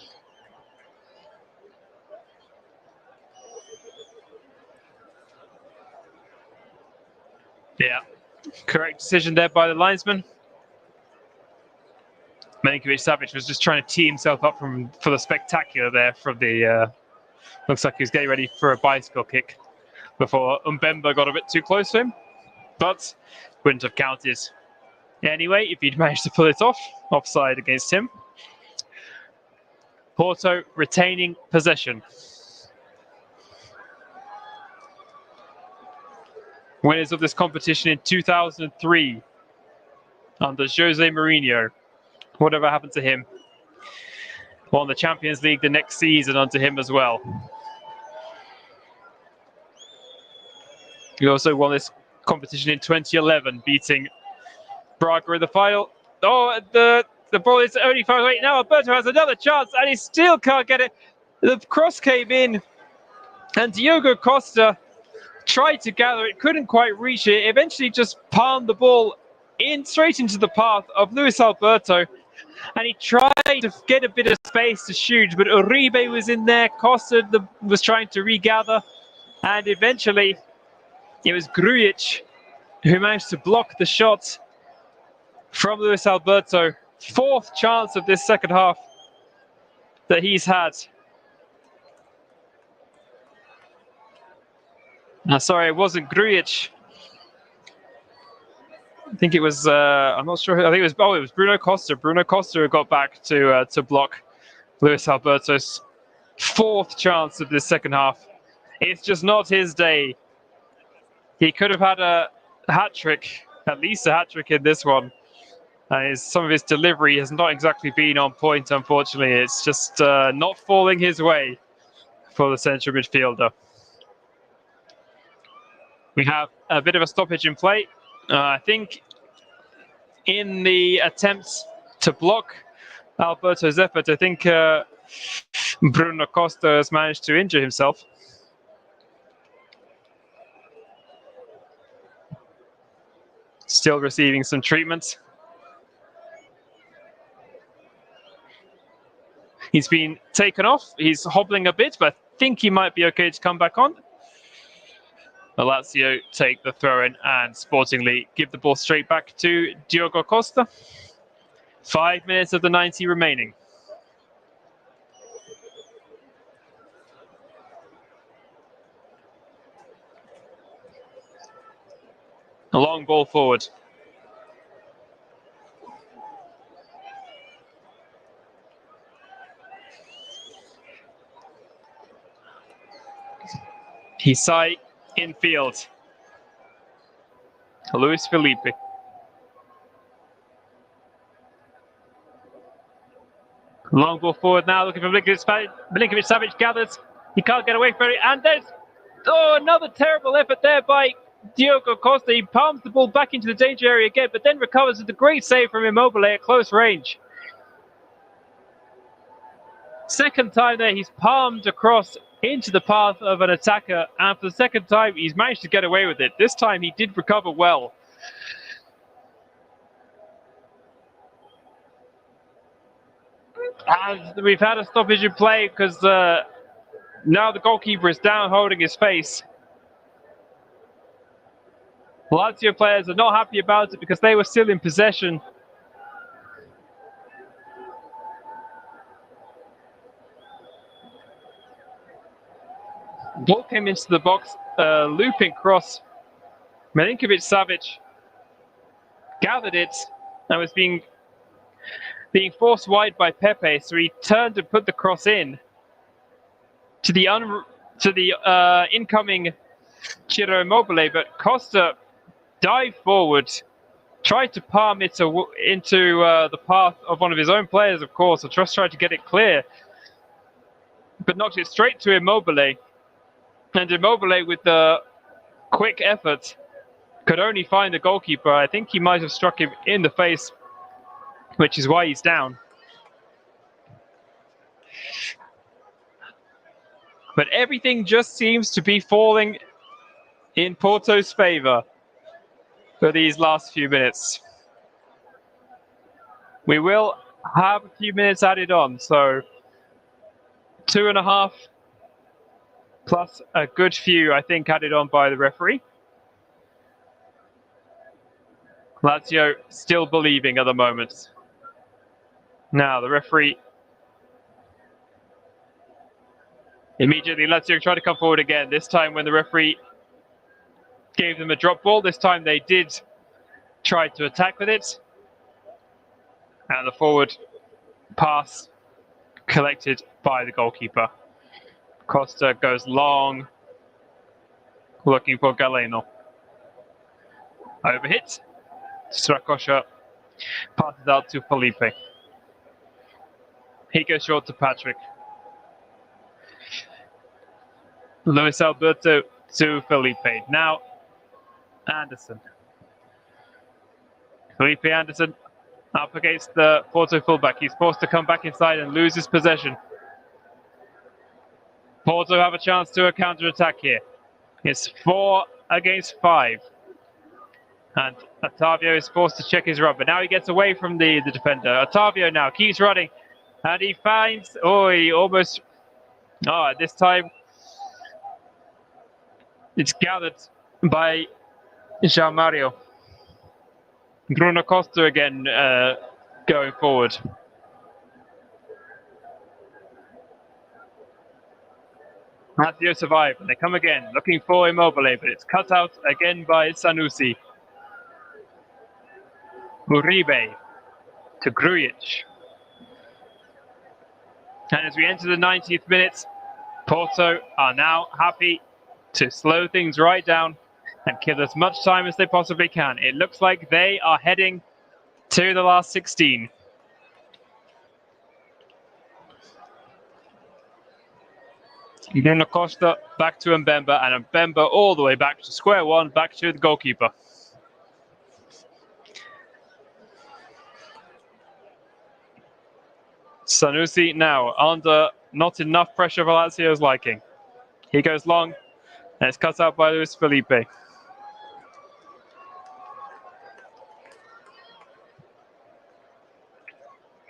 Yeah, correct decision there by the linesman. Milinkovic-Savic was just trying to tee himself up for the spectacular there from the... looks like he was getting ready for a bicycle kick before Mbemba got a bit too close to him, but wouldn't have counted. Anyway, if he'd managed to pull it off, offside against him. Porto retaining possession. Winners of this competition in 2003 under Jose Mourinho. Whatever happened to him? Won the Champions League the next season under him as well. He also won this competition in 2011, beating Braga in the final. Oh, the ball is only far away. Now Alberto has another chance, and he still can't get it. The cross came in, and Diogo Costa tried to gather it, couldn't quite reach it. Eventually just palmed the ball straight into the path of Luis Alberto, and he tried to get a bit of space to shoot, but Uribe was in there. Costa was trying to regather, and eventually it was Grujic who managed to block the shot from Luis Alberto. Fourth chance of this second half that he's had. Sorry, it wasn't Grujic. I think it was, I'm not sure. I think it was Bruno Costa. Bruno Costa who got back to block Luis Alberto's fourth chance of this second half. It's just not his day. He could have had a hat-trick, at least a hat-trick in this one. Some of his delivery has not exactly been on point, unfortunately. It's just not falling his way for the central midfielder. We have a bit of a stoppage in play. I think in the attempts to block Alberto's effort, I think Bruno Costa has managed to injure himself. Still receiving some treatment. He's been taken off. He's hobbling a bit, but I think he might be okay to come back on. Lazio take the throw-in and sportingly give the ball straight back to Diogo Costa. 5 minutes of the 90 remaining. A long ball forward. Hisai infield. Luis Felipe. Long ball forward now, looking for Milinkovic-Savic gathers. He can't get away from it, and there's another terrible effort there by Diogo Costa. He palms the ball back into the danger area again, but then recovers with a great save from Immobile at close range. Second time there, he's palmed across into the path of an attacker, and for the second time, he's managed to get away with it. This time, he did recover well. And we've had a stoppage in play because now the goalkeeper is down holding his face. Lazio players are not happy about it because they were still in possession. Ball came into the box, looping cross. Milinkovic-Savic gathered it and was being forced wide by Pepe, so he turned and put the cross in to the incoming Ciro Immobile, but Costa dived forward, tried to palm it into the path of one of his own players, of course, or just tried to get it clear, but knocked it straight to Immobile. And Immobile, with the quick effort, could only find the goalkeeper. I think he might have struck him in the face, which is why he's down. But everything just seems to be falling in Porto's favour for these last few minutes. We will have a few minutes added on, so 2.5 plus a good few, I think, added on by the referee. Lazio still believing at the moment. Now the referee immediately, Lazio try to come forward again. This time when the referee gave them a drop ball, this time they did try to attack with it. And the forward pass collected by the goalkeeper. Costa goes long, looking for Galeno. Overhit. Strakosha passes out to Felipe. He goes short to Patrick. Luis Alberto to Felipe. Now Anderson. Felipe Anderson up against the Porto fullback. He's forced to come back inside and loses possession. Porto have a chance to a counter-attack here. It's 4 against 5. And Otavio is forced to check his run, but now he gets away from the defender. Otavio now keeps running, and he finds, he almost, this time it's gathered by João Mario. Bruno Costa again going forward. Lazio survive, and they come again, looking for Immobile, but it's cut out again by Sanusi. Uribe to Grujic. And as we enter the 90th minute, Porto are now happy to slow things right down and kill as much time as they possibly can. It looks like they are heading to the last 16. Bruno Costa back to Mbemba, and Mbemba all the way back to square one, back to the goalkeeper. Sanusi now under not enough pressure for Lazio's liking. He goes long, and it's cut out by Luis Felipe.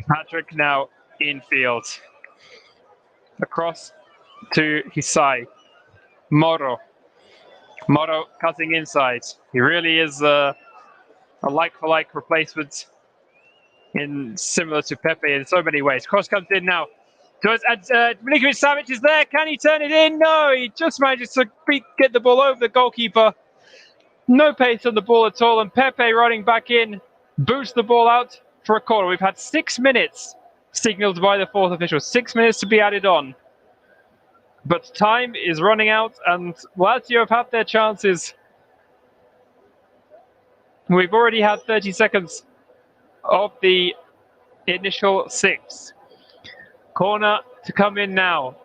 Patrick now infield. Across to Hisai. Moro cutting inside. He really is a like-for-like replacement, similar to Pepe in so many ways. Cross comes in now. Milinkovic-Savic is there. Can he turn it in? No, he just manages to get the ball over the goalkeeper. No pace on the ball at all, and Pepe running back in boosts the ball out for a corner. We've had 6 minutes signalled by the fourth official. 6 minutes to be added on. But time is running out, and Lazio have had their chances. We've already had 30 seconds of the initial 6. Corner to come in now.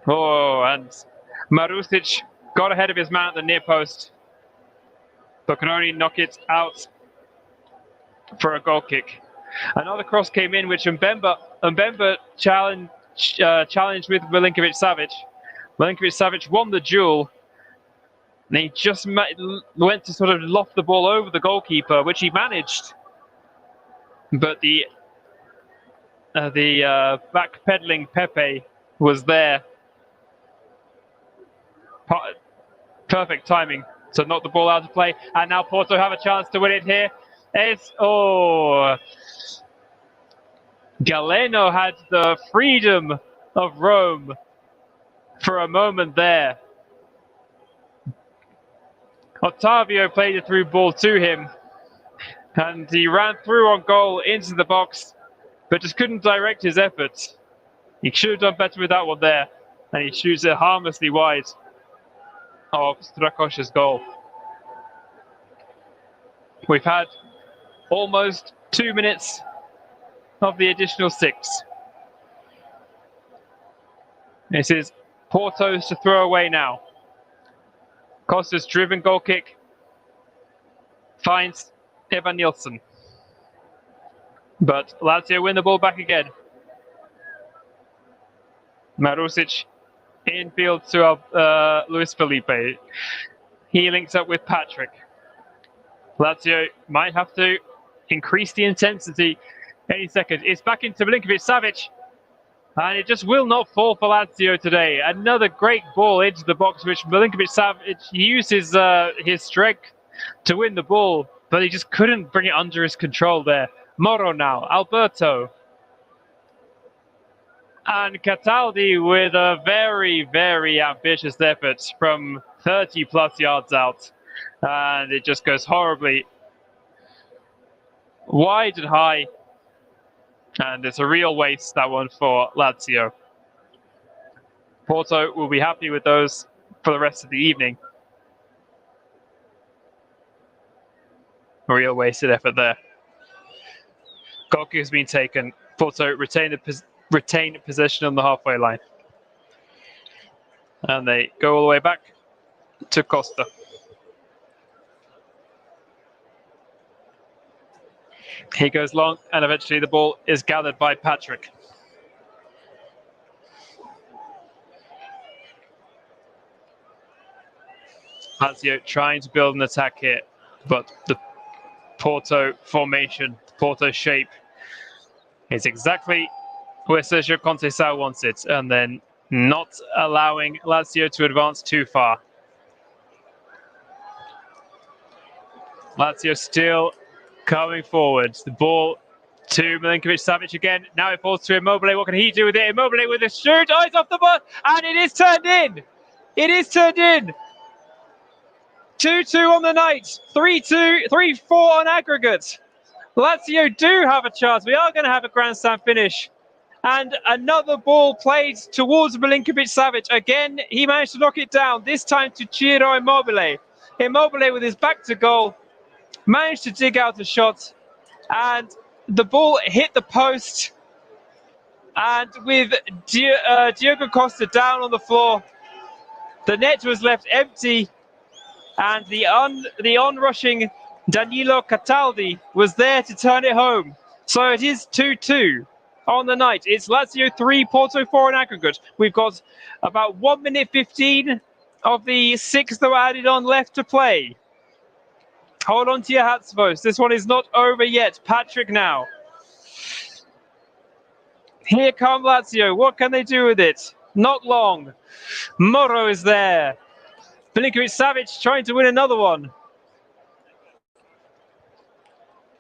And Marusic got ahead of his man at the near post, but can only knock it out for a goal kick. Another cross came in, which Mbemba challenged with Milinkovic-Savic. Milinkovic-Savic won the duel, and he just went to sort of loft the ball over the goalkeeper, which he managed. But the backpedaling Pepe was there. Perfect timing to knock the ball out of play, and now Porto have a chance to win it here. Galeno had the freedom of Rome for a moment there. Otavio played a through ball to him, and he ran through on goal into the box, but just couldn't direct his efforts. He should have done better with that one there, and he shoots it harmlessly wide of Strakosha's goal. We've had almost 2 minutes of the additional 6. This is Porto's to throw away now. Costa's driven goal kick finds Evan Nilsson. But Lazio win the ball back again. Marusic infield to Luis Felipe. He links up with Patrick. Lazio might have to increase the intensity any second. It's back into Milinkovic-Savic, and it just will not fall for Lazio today. Another great ball into the box, which Milinkovic-Savic used his strength to win the ball, but he just couldn't bring it under his control there. Moro now, Alberto. And Cataldi with a very, very ambitious effort from 30 plus yards out. And it just goes horribly wide and high. And it's a real waste, that one, for Lazio. Porto will be happy with those for the rest of the evening. A real wasted effort there. Goal kick has been taken. Porto retain possession on the halfway line. And they go all the way back to Costa. He goes long, and eventually the ball is gathered by Patrick. Lazio trying to build an attack here, but the Porto formation, the Porto shape is exactly where Sergio Conceição wants it, and then not allowing Lazio to advance too far. Lazio still coming forward. The ball to Milinkovic-Savic again. Now it falls to Immobile. What can he do with it? Immobile with a shoot. Oh, it's off the ball, and it is turned in. It is turned in. 2-2 on the night. 3-2, 3-4 on aggregate. Lazio do have a chance. We are going to have a Grand Slam finish. And another ball played towards Milinkovic-Savic. Again, he managed to knock it down, this time to Ciro Immobile. Immobile with his back to goal managed to dig out a shot, and the ball hit the post. And with Diogo Costa down on the floor, the net was left empty, and the onrushing Danilo Cataldi was there to turn it home. So it is 2-2 on the night. It's Lazio 3, Porto 4 in aggregate. We've got about 1 minute 15 of the 6 that were added on left to play. Hold on to your hats, folks. This one is not over yet. Patrick now. Here come Lazio. What can they do with it? Not long. Moro is there. Milinkovic-Savic trying to win another one.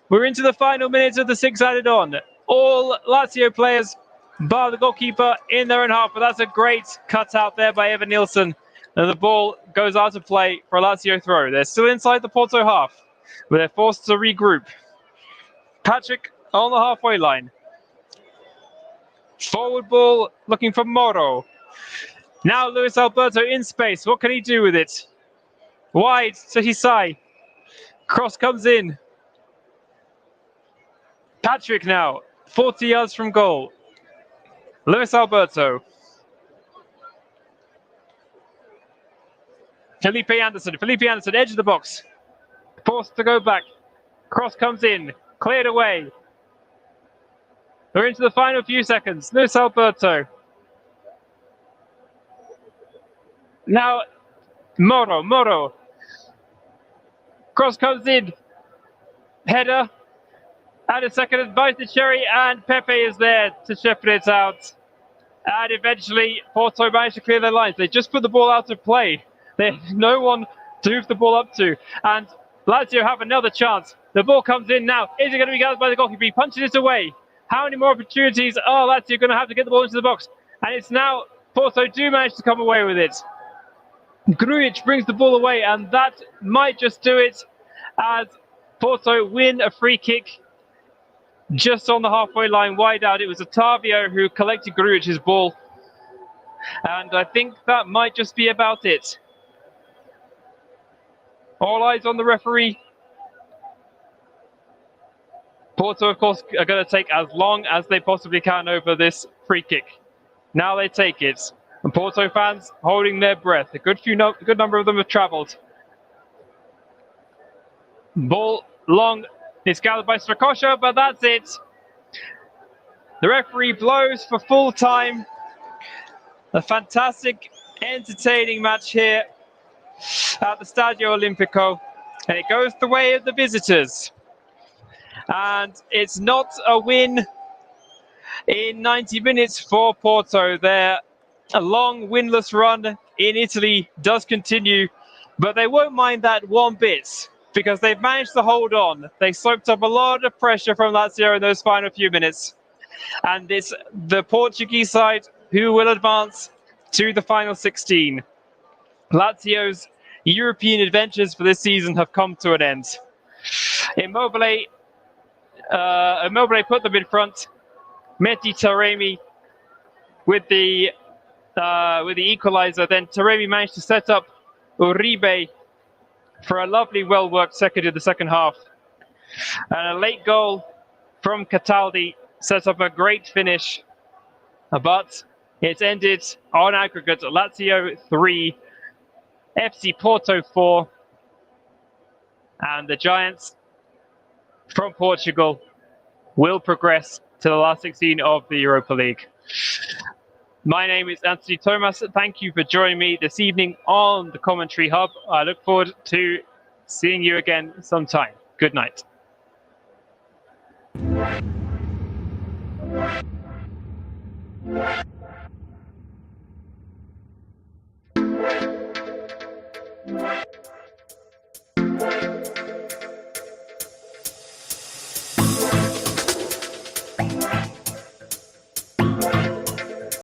We're into the final minutes of the 6 added on. All Lazio players, bar the goalkeeper, in their own half. But that's a great cutout there by Evan Nielsen. And the ball goes out of play for a Lazio throw. They're still inside the Porto half, but they're forced to regroup. Patrick on the halfway line. Forward ball looking for Moro. Now Luis Alberto in space. What can he do with it? Wide to Hisai. Cross comes in. Patrick now, 40 yards from goal. Luis Alberto. Felipe Anderson, edge of the box. Forced to go back. Cross comes in, cleared away. We're into the final few seconds. Luis Alberto. Now, Moro. Cross comes in. Header. And a second advice to Cherry, and Pepe is there to shepherd it out. And eventually, Porto managed to clear their lines. They just put the ball out of play. There's no one to move the ball up to. And Lazio have another chance. The ball comes in now. Is it going to be gathered by the goalkeeper? He punches it away. How many more opportunities are Lazio going to have to get the ball into the box? And it's now Porto do manage to come away with it. Grujic brings the ball away, and that might just do it as Porto win a free kick just on the halfway line, wide out. It was Otavio who collected Grujic's ball. And I think that might just be about it. All eyes on the referee. Porto, of course, are going to take as long as they possibly can over this free kick. Now they take it. And Porto fans holding their breath. A good number of them have travelled. Ball long. It's gathered by Strakosha, but that's it. The referee blows for full time. A fantastic, entertaining match here at the Stadio Olimpico. And it goes the way of the visitors. And it's not a win in 90 minutes for Porto. Their long winless run in Italy does continue, but they won't mind that one bit. because they've managed to hold on. They soaked up a lot of pressure from Lazio in those final few minutes. And it's the Portuguese side who will advance to the final 16. Lazio's European adventures for this season have come to an end. Immobile put them in front. Mehdi Taremi with the equaliser. Then Taremi managed to set up Uribe for a lovely, well-worked second in the second half. And a late goal from Cataldi set up a great finish. But it ended on aggregate Lazio 3, FC Porto 4. And the Giants from Portugal will progress to the last 16 of the Europa League. My name is Anthony Thomas. Thank you for joining me this evening on the Commentary Hub. I look forward to seeing you again sometime. Good night.